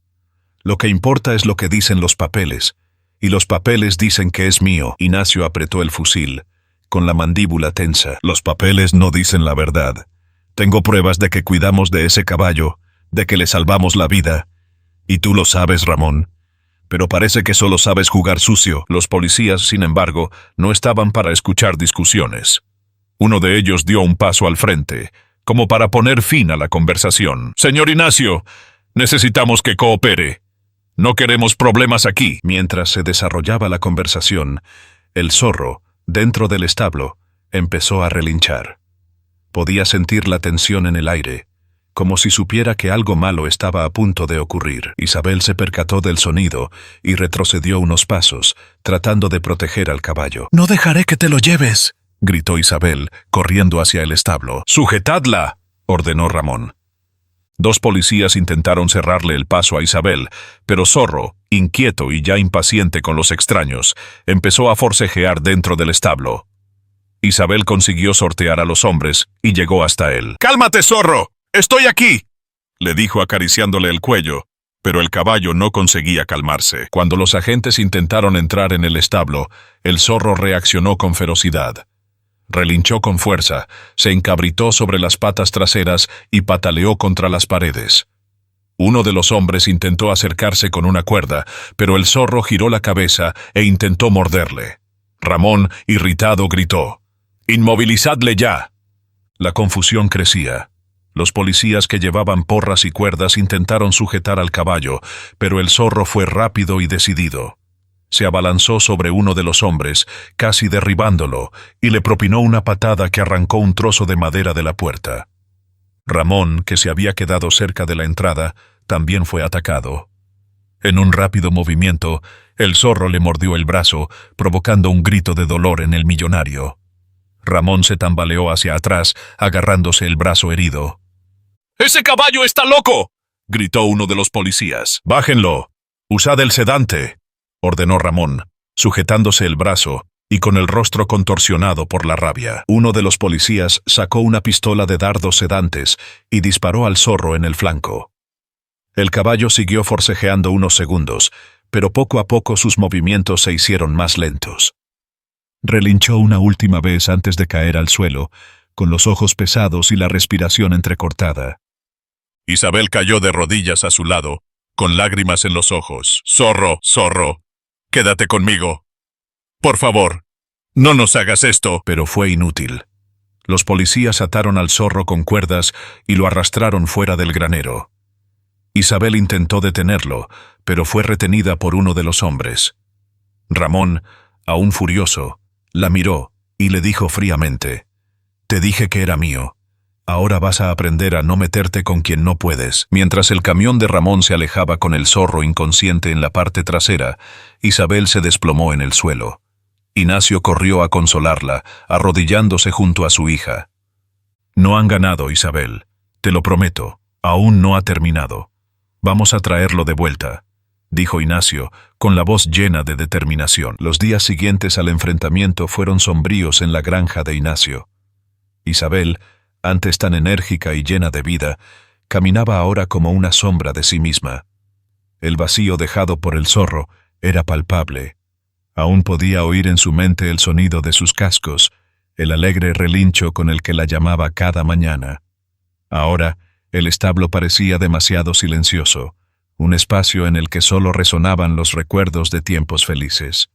«Lo que importa es lo que dicen los papeles, y los papeles dicen que es mío». Ignacio apretó el fusil, con la mandíbula tensa. «Los papeles no dicen la verdad. Tengo pruebas de que cuidamos de ese caballo, de que le salvamos la vida. Y tú lo sabes, Ramón. Pero parece que solo sabes jugar sucio». Los policías, sin embargo, no estaban para escuchar discusiones. Uno de ellos dio un paso al frente, como para poner fin a la conversación. «Señor Ignacio, necesitamos que coopere. No queremos problemas aquí». Mientras se desarrollaba la conversación, el zorro, dentro del establo, empezó a relinchar. Podía sentir la tensión en el aire, como si supiera que algo malo estaba a punto de ocurrir. Isabel se percató del sonido y retrocedió unos pasos, tratando de proteger al caballo. «No dejaré que te lo lleves», gritó Isabel, corriendo hacia el establo. «¡Sujetadla!», ordenó Ramón. Dos policías intentaron cerrarle el paso a Isabel, pero Zorro, inquieto y ya impaciente con los extraños, empezó a forcejear dentro del establo. Isabel consiguió sortear a los hombres y llegó hasta él. «¡Cálmate, Zorro! ¡Estoy aquí!», le dijo acariciándole el cuello, pero el caballo no conseguía calmarse. Cuando los agentes intentaron entrar en el establo, el Zorro reaccionó con ferocidad. Relinchó con fuerza, se encabritó sobre las patas traseras y pataleó contra las paredes. Uno de los hombres intentó acercarse con una cuerda, pero el Zorro giró la cabeza e intentó morderle. Ramón, irritado, gritó: «¡Inmovilizadle ya!». La confusión crecía. Los policías que llevaban porras y cuerdas intentaron sujetar al caballo, pero el Zorro fue rápido y decidido. Se abalanzó sobre uno de los hombres, casi derribándolo, y le propinó una patada que arrancó un trozo de madera de la puerta. Ramón, que se había quedado cerca de la entrada, también fue atacado. En un rápido movimiento, el Zorro le mordió el brazo, provocando un grito de dolor en el millonario. Ramón se tambaleó hacia atrás, agarrándose el brazo herido. «¡Ese caballo está loco!», gritó uno de los policías. «Bájenlo. Usad el sedante», ordenó Ramón, sujetándose el brazo y con el rostro contorsionado por la rabia. Uno de los policías sacó una pistola de dardos sedantes y disparó al Zorro en el flanco. El caballo siguió forcejeando unos segundos, pero poco a poco sus movimientos se hicieron más lentos. Relinchó una última vez antes de caer al suelo, con los ojos pesados y la respiración entrecortada. Isabel cayó de rodillas a su lado, con lágrimas en los ojos. «Zorro, Zorro, quédate conmigo. Por favor, no nos hagas esto». Pero fue inútil. Los policías ataron al Zorro con cuerdas y lo arrastraron fuera del granero. Isabel intentó detenerlo, pero fue retenida por uno de los hombres. Ramón, aún furioso, la miró y le dijo fríamente: «Te dije que era mío. Ahora vas a aprender a no meterte con quien no puedes». Mientras el camión de Ramón se alejaba con el Zorro inconsciente en la parte trasera, Isabel se desplomó en el suelo. Ignacio corrió a consolarla, arrodillándose junto a su hija. «No han ganado, Isabel. Te lo prometo. Aún no ha terminado. Vamos a traerlo de vuelta», dijo Ignacio, con la voz llena de determinación. Los días siguientes al enfrentamiento fueron sombríos en la granja de Ignacio. Isabel, antes tan enérgica y llena de vida, caminaba ahora como una sombra de sí misma. El vacío dejado por el Zorro era palpable. Aún podía oír en su mente el sonido de sus cascos, el alegre relincho con el que la llamaba cada mañana. Ahora, el establo parecía demasiado silencioso, un espacio en el que solo resonaban los recuerdos de tiempos felices.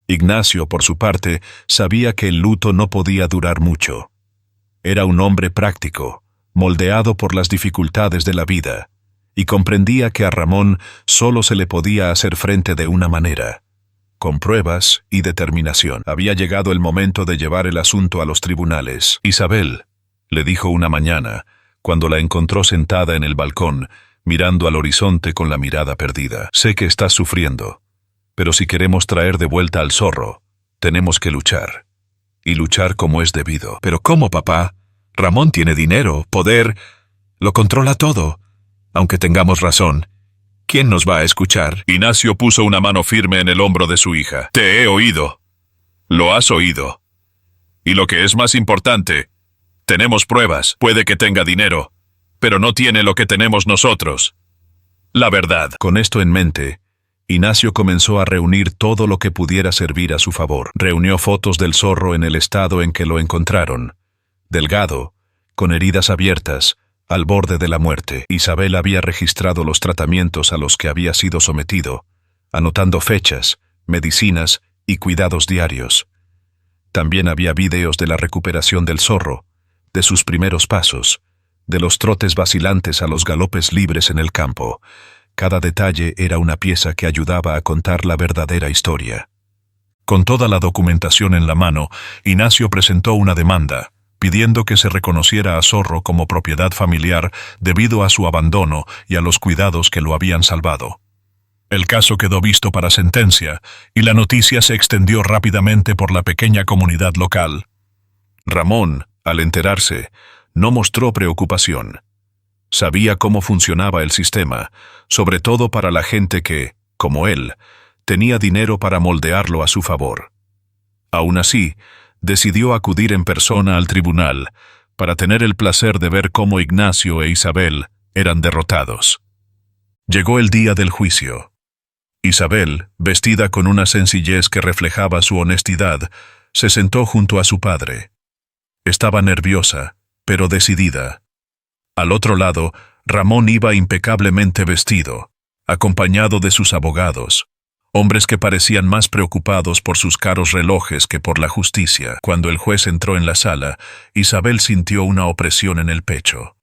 Ignacio, por su parte, sabía que el luto no podía durar mucho. Era un hombre práctico, moldeado por las dificultades de la vida, y comprendía que a Ramón solo se le podía hacer frente de una manera: con pruebas y determinación. Había llegado el momento de llevar el asunto a los tribunales. «Isabel», le dijo una mañana, cuando la encontró sentada en el balcón, mirando al horizonte con la mirada perdida. «Sé que estás sufriendo, pero si queremos traer de vuelta al Zorro, tenemos que luchar. Y luchar como es debido». «¿Pero cómo, papá? Ramón tiene dinero, poder, lo controla todo. Aunque tengamos razón, ¿quién nos va a escuchar?». Ignacio puso una mano firme en el hombro de su hija. «Te he oído. Lo has oído. Y lo que es más importante, tenemos pruebas. Puede que tenga dinero, pero no tiene lo que tenemos nosotros: la verdad». Con esto en mente, Ignacio comenzó a reunir todo lo que pudiera servir a su favor. Reunió fotos del Zorro en el estado en que lo encontraron: delgado, con heridas abiertas, al borde de la muerte. Isabel había registrado los tratamientos a los que había sido sometido, anotando fechas, medicinas y cuidados diarios. También había videos de la recuperación del Zorro, de sus primeros pasos, de los trotes vacilantes a los galopes libres en el campo. Cada detalle era una pieza que ayudaba a contar la verdadera historia. Con toda la documentación en la mano, Ignacio presentó una demanda, pidiendo que se reconociera a Zorro como propiedad familiar debido a su abandono y a los cuidados que lo habían salvado. El caso quedó visto para sentencia, y la noticia se extendió rápidamente por la pequeña comunidad local. Ramón, al enterarse, no mostró preocupación. Sabía cómo funcionaba el sistema, sobre todo para la gente que, como él, tenía dinero para moldearlo a su favor. Aún así, decidió acudir en persona al tribunal para tener el placer de ver cómo Ignacio e Isabel eran derrotados. Llegó el día del juicio. Isabel, vestida con una sencillez que reflejaba su honestidad, se sentó junto a su padre. Estaba nerviosa, pero decidida. Al otro lado, Ramón iba impecablemente vestido, acompañado de sus abogados, hombres que parecían más preocupados por sus caros relojes que por la justicia. Cuando el juez entró en la sala, Isabel sintió una opresión en el pecho.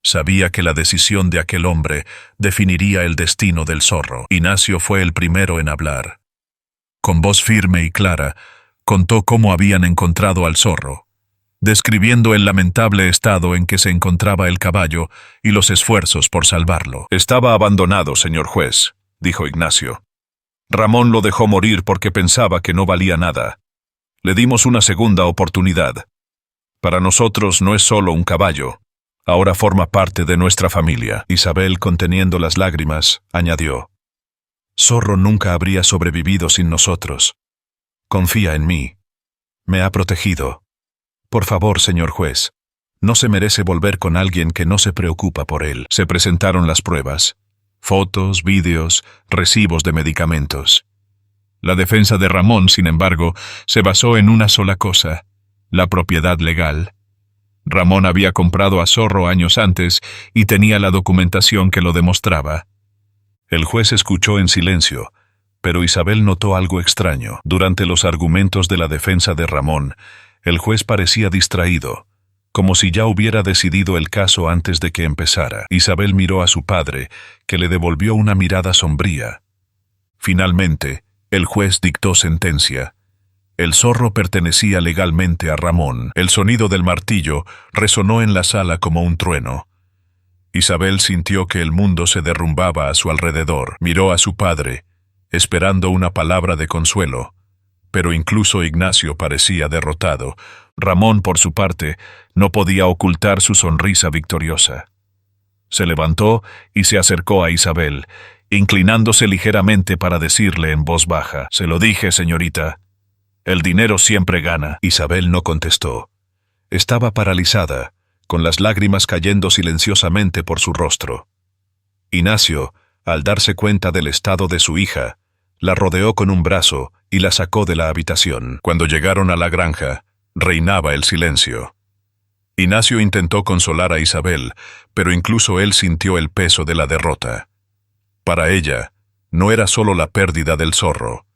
Sabía que la decisión de aquel hombre definiría el destino del zorro. Ignacio fue el primero en hablar. Con voz firme y clara, contó cómo habían encontrado al zorro, describiendo el lamentable estado en que se encontraba el caballo y los esfuerzos por salvarlo. «Estaba abandonado, señor juez», dijo Ignacio. «Ramón lo dejó morir porque pensaba que no valía nada. Le dimos una segunda oportunidad. Para nosotros no es solo un caballo. Ahora forma parte de nuestra familia». Isabel, conteniendo las lágrimas, añadió: «Zorro nunca habría sobrevivido sin nosotros. Confía en mí. Me ha protegido. Por favor, señor juez, no se merece volver con alguien que no se preocupa por él». Se presentaron las pruebas: fotos, vídeos, recibos de medicamentos. La defensa de Ramón, sin embargo, se basó en una sola cosa: la propiedad legal. Ramón había comprado a Zorro años antes y tenía la documentación que lo demostraba. El juez escuchó en silencio, pero Isabel notó algo extraño. Durante los argumentos de la defensa de Ramón, el juez parecía distraído, como si ya hubiera decidido el caso antes de que empezara. Isabel miró a su padre, que le devolvió una mirada sombría. Finalmente, el juez dictó sentencia. El zorro pertenecía legalmente a Ramón. El sonido del martillo resonó en la sala como un trueno. Isabel sintió que el mundo se derrumbaba a su alrededor. Miró a su padre, esperando una palabra de consuelo, pero incluso Ignacio parecía derrotado. Ramón, por su parte, no podía ocultar su sonrisa victoriosa. Se levantó y se acercó a Isabel, inclinándose ligeramente para decirle en voz baja: «Se lo dije, señorita. El dinero siempre gana». Isabel no contestó. Estaba paralizada, con las lágrimas cayendo silenciosamente por su rostro. Ignacio, al darse cuenta del estado de su hija, la rodeó con un brazo y la sacó de la habitación. Cuando llegaron a la granja, reinaba el silencio. Ignacio intentó consolar a Isabel, pero incluso él sintió el peso de la derrota. Para ella, no era solo la pérdida del zorro.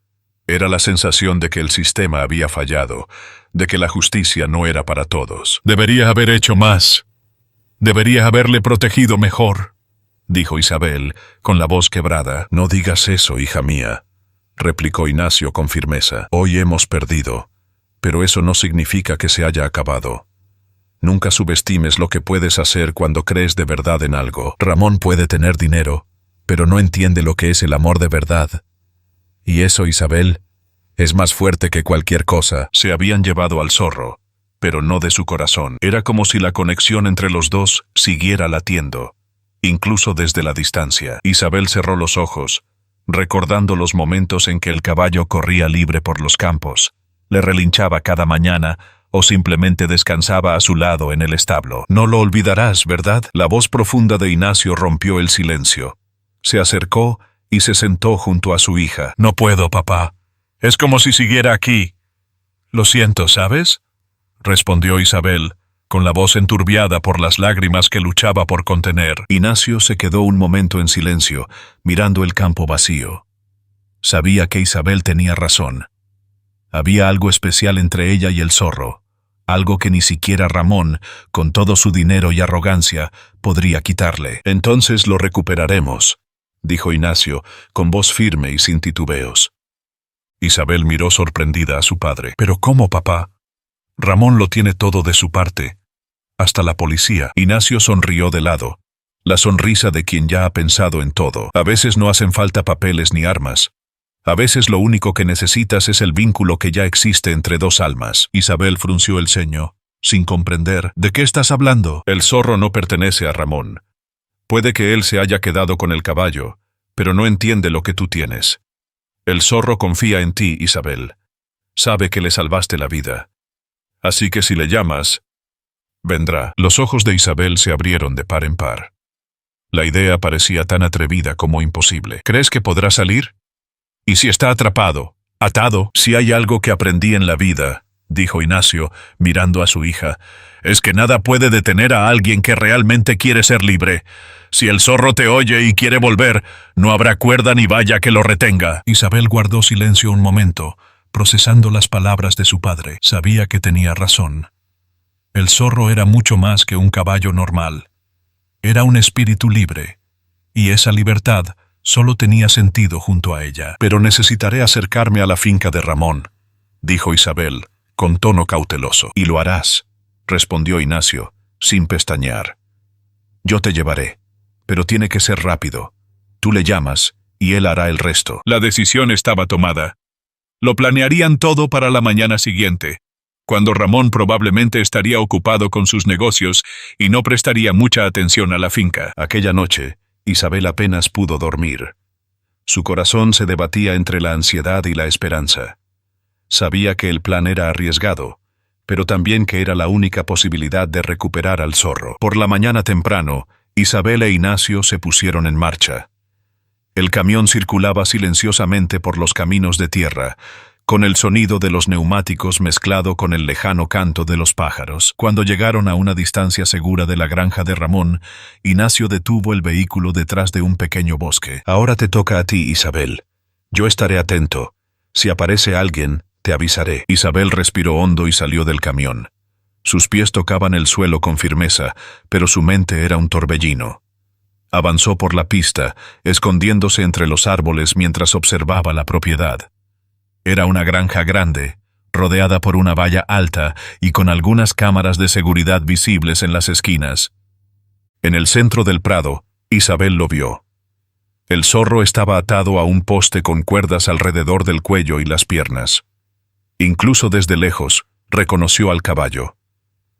Era la sensación de que el sistema había fallado, de que la justicia no era para todos. «Debería haber hecho más. Debería haberle protegido mejor», dijo Isabel, con la voz quebrada. «No digas eso, hija mía», replicó Ignacio con firmeza. «Hoy hemos perdido, pero eso no significa que se haya acabado. Nunca subestimes lo que puedes hacer cuando crees de verdad en algo. Ramón puede tener dinero, pero no entiende lo que es el amor de verdad. Y eso, Isabel, es más fuerte que cualquier cosa». Se habían llevado al zorro, pero no de su corazón. Era como si la conexión entre los dos siguiera latiendo, incluso desde la distancia. Isabel cerró los ojos, recordando los momentos en que el caballo corría libre por los campos, le relinchaba cada mañana o simplemente descansaba a su lado en el establo. «No lo olvidarás, ¿verdad?». La voz profunda de Ignacio rompió el silencio. Se acercó y se sentó junto a su hija. «No puedo, papá. Es como si siguiera aquí». «Lo siento, ¿sabes?», respondió Isabel, con la voz enturbiada por las lágrimas que luchaba por contener. Ignacio se quedó un momento en silencio, mirando el campo vacío. Sabía que Isabel tenía razón. Había algo especial entre ella y el zorro, algo que ni siquiera Ramón, con todo su dinero y arrogancia, podría quitarle. «Entonces lo recuperaremos», dijo Ignacio, con voz firme y sin titubeos. Isabel miró sorprendida a su padre. «¿Pero cómo, papá? Ramón lo tiene todo de su parte, hasta la policía». Ignacio sonrió de lado, la sonrisa de quien ya ha pensado en todo. «A veces no hacen falta papeles ni armas. A veces lo único que necesitas es el vínculo que ya existe entre dos almas». Isabel frunció el ceño, sin comprender. «¿De qué estás hablando?». «El zorro no pertenece a Ramón. Puede que él se haya quedado con el caballo, pero no entiende lo que tú tienes. El zorro confía en ti, Isabel. Sabe que le salvaste la vida. Así que si le llamas, vendrá. Los ojos de Isabel se abrieron de par en par. La idea parecía tan atrevida como imposible. ¿Crees que podrá salir? ¿Y si está atrapado? ¿Atado? Si hay algo que aprendí en la vida, dijo Ignacio, mirando a su hija, es que nada puede detener a alguien que realmente quiere ser libre. Si el zorro te oye y quiere volver, no habrá cuerda ni valla que lo retenga. Isabel guardó silencio un momento, procesando las palabras de su padre. Sabía que tenía razón. El zorro era mucho más que un caballo normal. Era un espíritu libre, y esa libertad solo tenía sentido junto a ella. Pero necesitaré acercarme a la finca de Ramón, dijo Isabel, con tono cauteloso. Y lo harás, respondió Ignacio, sin pestañear. Yo te llevaré, pero tiene que ser rápido. Tú le llamas, y él hará el resto. La decisión estaba tomada. Lo planearían todo para la mañana siguiente, cuando Ramón probablemente estaría ocupado con sus negocios y no prestaría mucha atención a la finca. Aquella noche, Isabel apenas pudo dormir. Su corazón se debatía entre la ansiedad y la esperanza. Sabía que el plan era arriesgado, pero también que era la única posibilidad de recuperar al zorro. Por la mañana temprano, Isabel e Ignacio se pusieron en marcha. El camión circulaba silenciosamente por los caminos de tierra, con el sonido de los neumáticos mezclado con el lejano canto de los pájaros. Cuando llegaron a una distancia segura de la granja de Ramón, Ignacio detuvo el vehículo detrás de un pequeño bosque. Ahora te toca a ti, Isabel. Yo estaré atento. Si aparece alguien, te avisaré. Isabel respiró hondo y salió del camión. Sus pies tocaban el suelo con firmeza, pero su mente era un torbellino. Avanzó por la pista, escondiéndose entre los árboles mientras observaba la propiedad. Era una granja grande, rodeada por una valla alta y con algunas cámaras de seguridad visibles en las esquinas. En el centro del prado, Isabel lo vio. El zorro estaba atado a un poste con cuerdas alrededor del cuello y las piernas. Incluso desde lejos, reconoció al caballo.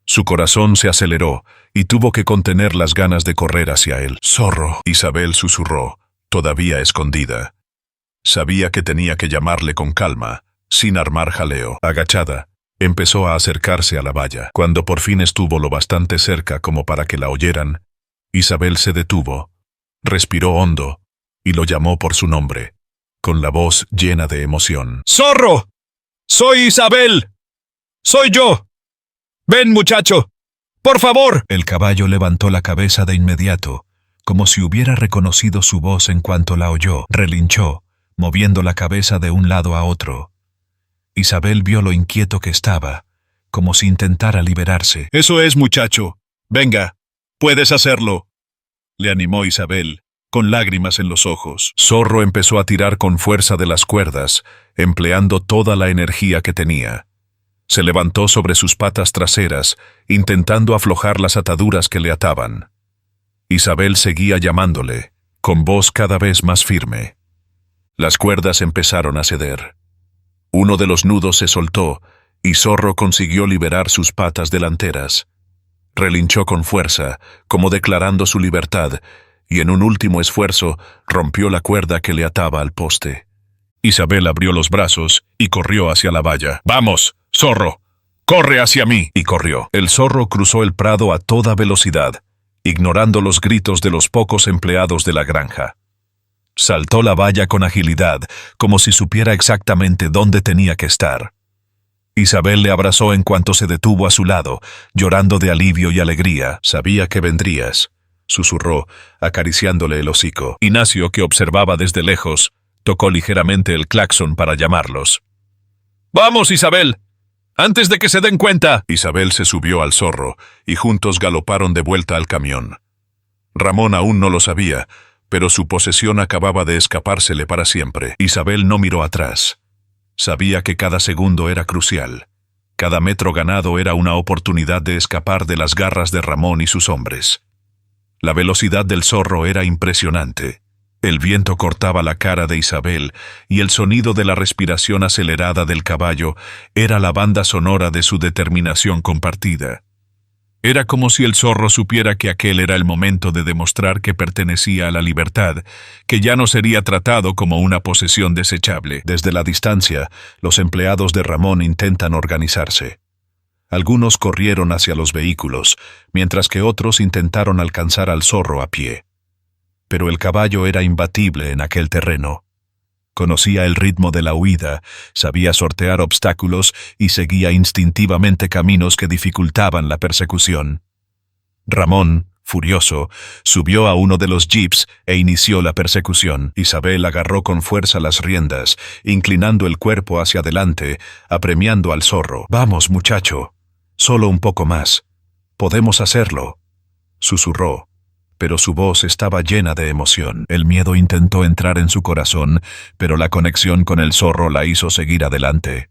Su corazón se aceleró y tuvo que contener las ganas de correr hacia él. «Zorro», Isabel susurró, todavía escondida. Sabía que tenía que llamarle con calma, sin armar jaleo. Agachada, empezó a acercarse a la valla. Cuando por fin estuvo lo bastante cerca como para que la oyeran, Isabel se detuvo, respiró hondo y lo llamó por su nombre, con la voz llena de emoción. «¡Zorro! ¡Soy Isabel! ¡Soy yo! ¡Ven, muchacho! ¡Por favor!». El caballo levantó la cabeza de inmediato, como si hubiera reconocido su voz en cuanto la oyó. Relinchó, moviendo la cabeza de un lado a otro. Isabel vio lo inquieto que estaba, como si intentara liberarse. «Eso es, muchacho. Venga, puedes hacerlo», le animó Isabel, con lágrimas en los ojos. Zorro empezó a tirar con fuerza de las cuerdas, empleando toda la energía que tenía. Se levantó sobre sus patas traseras, intentando aflojar las ataduras que le ataban. Isabel seguía llamándole, con voz cada vez más firme. Las cuerdas empezaron a ceder. Uno de los nudos se soltó y Zorro consiguió liberar sus patas delanteras. Relinchó con fuerza, como declarando su libertad, y en un último esfuerzo rompió la cuerda que le ataba al poste. Isabel abrió los brazos y corrió hacia la valla. «¡Vamos, zorro! ¡Corre hacia mí!». Y corrió. El zorro cruzó el prado a toda velocidad, ignorando los gritos de los pocos empleados de la granja. Saltó la valla con agilidad, como si supiera exactamente dónde tenía que estar. Isabel le abrazó en cuanto se detuvo a su lado, llorando de alivio y alegría. «Sabía que vendrías», susurró, acariciándole el hocico. Ignacio, que observaba desde lejos, tocó ligeramente el claxon para llamarlos. «¡Vamos, Isabel! ¡Antes de que se den cuenta!». Isabel se subió al zorro y juntos galoparon de vuelta al camión. Ramón aún no lo sabía, pero su posesión acababa de escapársele para siempre. Isabel no miró atrás. Sabía que cada segundo era crucial. Cada metro ganado era una oportunidad de escapar de las garras de Ramón y sus hombres. La velocidad del zorro era impresionante. El viento cortaba la cara de Isabel y el sonido de la respiración acelerada del caballo era la banda sonora de su determinación compartida. Era como si el zorro supiera que aquel era el momento de demostrar que pertenecía a la libertad, que ya no sería tratado como una posesión desechable. Desde la distancia, los empleados de Ramón intentan organizarse. Algunos corrieron hacia los vehículos, mientras que otros intentaron alcanzar al zorro a pie. Pero el caballo era imbatible en aquel terreno. Conocía el ritmo de la huida, sabía sortear obstáculos y seguía instintivamente caminos que dificultaban la persecución. Ramón, furioso, subió a uno de los jeeps e inició la persecución. Isabel agarró con fuerza las riendas, inclinando el cuerpo hacia adelante, apremiando al zorro. «Vamos, muchacho, solo un poco más. Podemos hacerlo», susurró. Pero su voz estaba llena de emoción. El miedo intentó entrar en su corazón, pero la conexión con el zorro la hizo seguir adelante.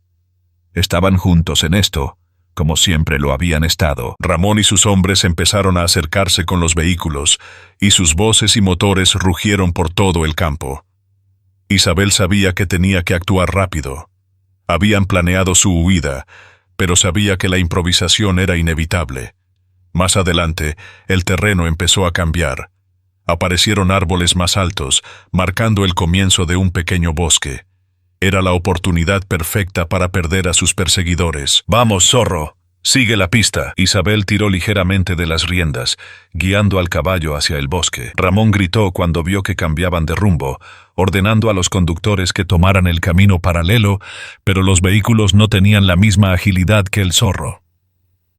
Estaban juntos en esto, como siempre lo habían estado. Ramón y sus hombres empezaron a acercarse con los vehículos, y sus voces y motores rugieron por todo el campo. Isabel sabía que tenía que actuar rápido. Habían planeado su huida, pero sabía que la improvisación era inevitable. Más adelante, el terreno empezó a cambiar. Aparecieron árboles más altos, marcando el comienzo de un pequeño bosque. Era la oportunidad perfecta para perder a sus perseguidores. «Vamos, zorro, sigue la pista». Isabel tiró ligeramente de las riendas, guiando al caballo hacia el bosque. Ramón gritó cuando vio que cambiaban de rumbo, ordenando a los conductores que tomaran el camino paralelo, pero los vehículos no tenían la misma agilidad que el zorro.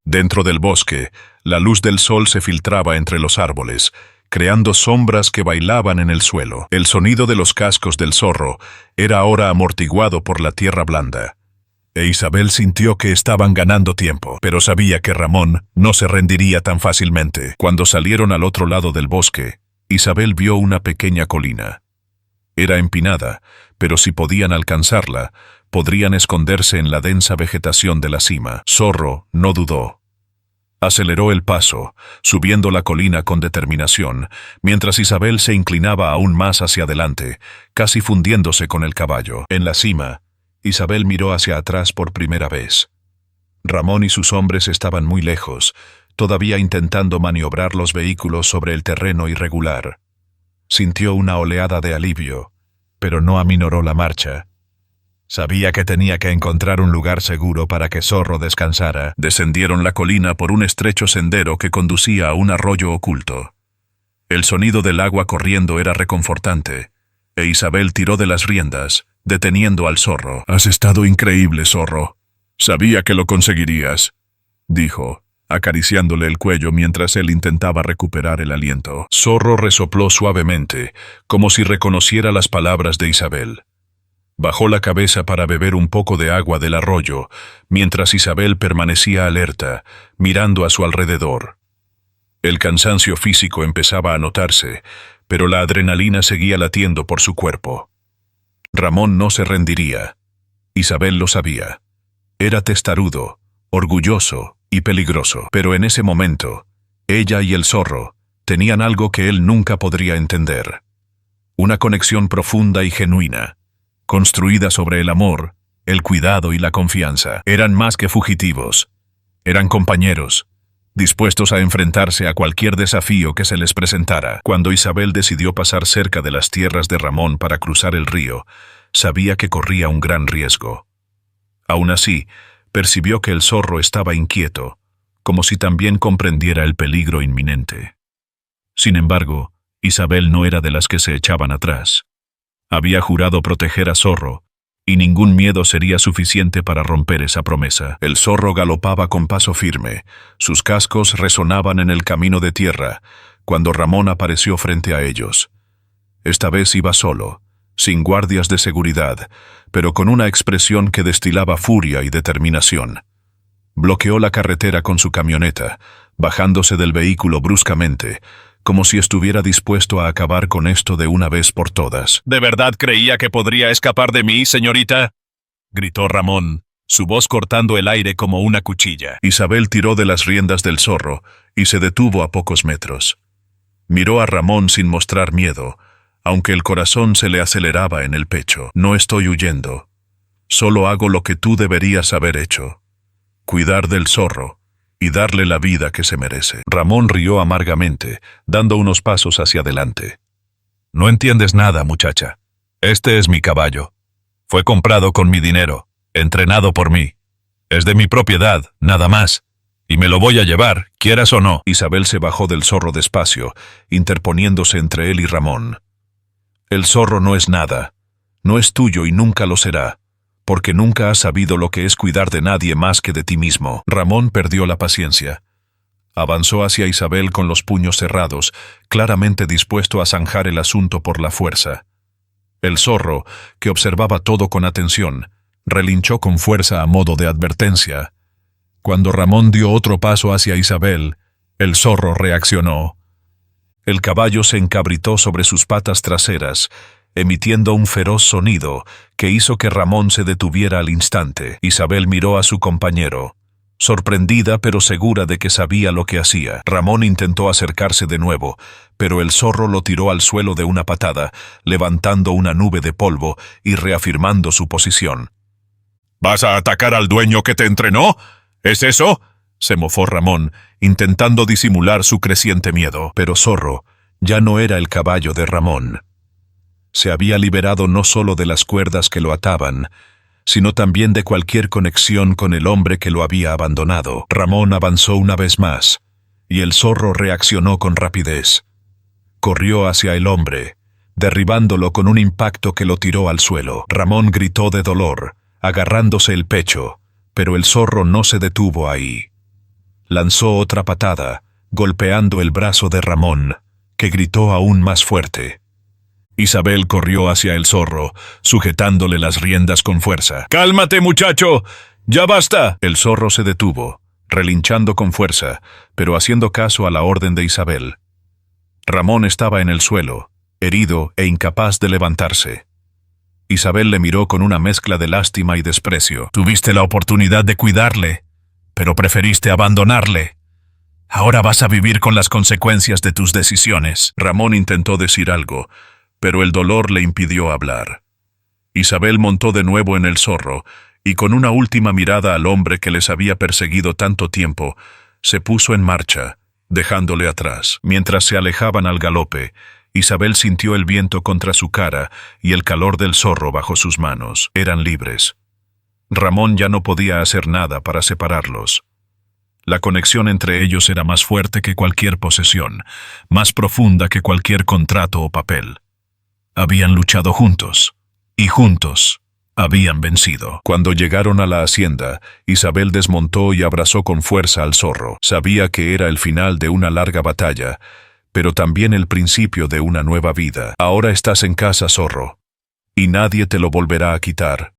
Dentro del bosque, la luz del sol se filtraba entre los árboles, creando sombras que bailaban en el suelo. El sonido de los cascos del zorro era ahora amortiguado por la tierra blanda. Isabel sintió que estaban ganando tiempo, pero sabía que Ramón no se rendiría tan fácilmente. Cuando salieron al otro lado del bosque, Isabel vio una pequeña colina. Era empinada, pero si podían alcanzarla, podrían esconderse en la densa vegetación de la cima. Zorro no dudó. Aceleró el paso, subiendo la colina con determinación, mientras Isabel se inclinaba aún más hacia adelante, casi fundiéndose con el caballo. En la cima, Isabel miró hacia atrás por primera vez. Ramón y sus hombres estaban muy lejos, todavía intentando maniobrar los vehículos sobre el terreno irregular. Sintió una oleada de alivio, pero no aminoró la marcha. Sabía que tenía que encontrar un lugar seguro para que Zorro descansara. Descendieron la colina por un estrecho sendero que conducía a un arroyo oculto. El sonido del agua corriendo era reconfortante, e Isabel tiró de las riendas, deteniendo al zorro. «Has estado increíble, zorro. Sabía que lo conseguirías», dijo, acariciándole el cuello mientras él intentaba recuperar el aliento. Zorro resopló suavemente, como si reconociera las palabras de Isabel. Bajó la cabeza para beber un poco de agua del arroyo, mientras Isabel permanecía alerta, mirando a su alrededor. El cansancio físico empezaba a notarse, pero la adrenalina seguía latiendo por su cuerpo. Ramón no se rendiría. Isabel lo sabía. Era testarudo, orgulloso y peligroso. Pero en ese momento, ella y el zorro tenían algo que él nunca podría entender. Una conexión profunda y genuina, construida sobre el amor, el cuidado y la confianza. Eran más que fugitivos. Eran compañeros, dispuestos a enfrentarse a cualquier desafío que se les presentara. Cuando Isabel decidió pasar cerca de las tierras de Ramón para cruzar el río, sabía que corría un gran riesgo. Aún así, percibió que el zorro estaba inquieto, como si también comprendiera el peligro inminente. Sin embargo, Isabel no era de las que se echaban atrás. Había jurado proteger a Zorro, y ningún miedo sería suficiente para romper esa promesa. El zorro galopaba con paso firme, sus cascos resonaban en el camino de tierra, cuando Ramón apareció frente a ellos. Esta vez iba solo, sin guardias de seguridad, pero con una expresión que destilaba furia y determinación. Bloqueó la carretera con su camioneta, bajándose del vehículo bruscamente, como si estuviera dispuesto a acabar con esto de una vez por todas. ¿De verdad creía que podría escapar de mí, señorita?, gritó Ramón, su voz cortando el aire como una cuchilla. Isabel tiró de las riendas del zorro y se detuvo a pocos metros. Miró a Ramón sin mostrar miedo, aunque el corazón se le aceleraba en el pecho. «No estoy huyendo. Solo hago lo que tú deberías haber hecho. Cuidar del zorro y darle la vida que se merece. Ramón rió amargamente, dando unos pasos hacia adelante. No entiendes nada, muchacha. Este es mi caballo. Fue comprado con mi dinero, entrenado por mí. Es de mi propiedad, nada más. Y me lo voy a llevar, quieras o no. Isabel se bajó del zorro despacio, interponiéndose entre él y Ramón. El zorro no es nada. No es tuyo y nunca lo será, porque nunca has sabido lo que es cuidar de nadie más que de ti mismo. Ramón perdió la paciencia. Avanzó hacia Isabel con los puños cerrados, claramente dispuesto a zanjar el asunto por la fuerza. El zorro, que observaba todo con atención, relinchó con fuerza a modo de advertencia. Cuando Ramón dio otro paso hacia Isabel, el zorro reaccionó. El caballo se encabritó sobre sus patas traseras, emitiendo un feroz sonido que hizo que Ramón se detuviera al instante. Isabel miró a su compañero, sorprendida pero segura de que sabía lo que hacía. Ramón intentó acercarse de nuevo, pero el zorro lo tiró al suelo de una patada, levantando una nube de polvo y reafirmando su posición. ¿Vas a atacar al dueño que te entrenó? ¿Es eso? Se mofó Ramón, intentando disimular su creciente miedo. Pero Zorro ya no era el caballo de Ramón. Se había liberado no solo de las cuerdas que lo ataban, sino también de cualquier conexión con el hombre que lo había abandonado. Ramón avanzó una vez más, y el zorro reaccionó con rapidez. Corrió hacia el hombre, derribándolo con un impacto que lo tiró al suelo. Ramón gritó de dolor, agarrándose el pecho, pero el zorro no se detuvo ahí. Lanzó otra patada, golpeando el brazo de Ramón, que gritó aún más fuerte. Isabel corrió hacia el zorro, sujetándole las riendas con fuerza. ¡Cálmate, muchacho! ¡Ya basta! El zorro se detuvo, relinchando con fuerza, pero haciendo caso a la orden de Isabel. Ramón estaba en el suelo, herido e incapaz de levantarse. Isabel le miró con una mezcla de lástima y desprecio. Tuviste la oportunidad de cuidarle, pero preferiste abandonarle. Ahora vas a vivir con las consecuencias de tus decisiones. Ramón intentó decir algo, pero el dolor le impidió hablar. Isabel montó de nuevo en el zorro, y con una última mirada al hombre que les había perseguido tanto tiempo, se puso en marcha, dejándole atrás. Mientras se alejaban al galope, Isabel sintió el viento contra su cara y el calor del zorro bajo sus manos. Eran libres. Ramón ya no podía hacer nada para separarlos. La conexión entre ellos era más fuerte que cualquier posesión, más profunda que cualquier contrato o papel. Habían luchado juntos, y juntos habían vencido. Cuando llegaron a la hacienda, Isabel desmontó y abrazó con fuerza al zorro. Sabía que era el final de una larga batalla, pero también el principio de una nueva vida. Ahora estás en casa, zorro, y nadie te lo volverá a quitar.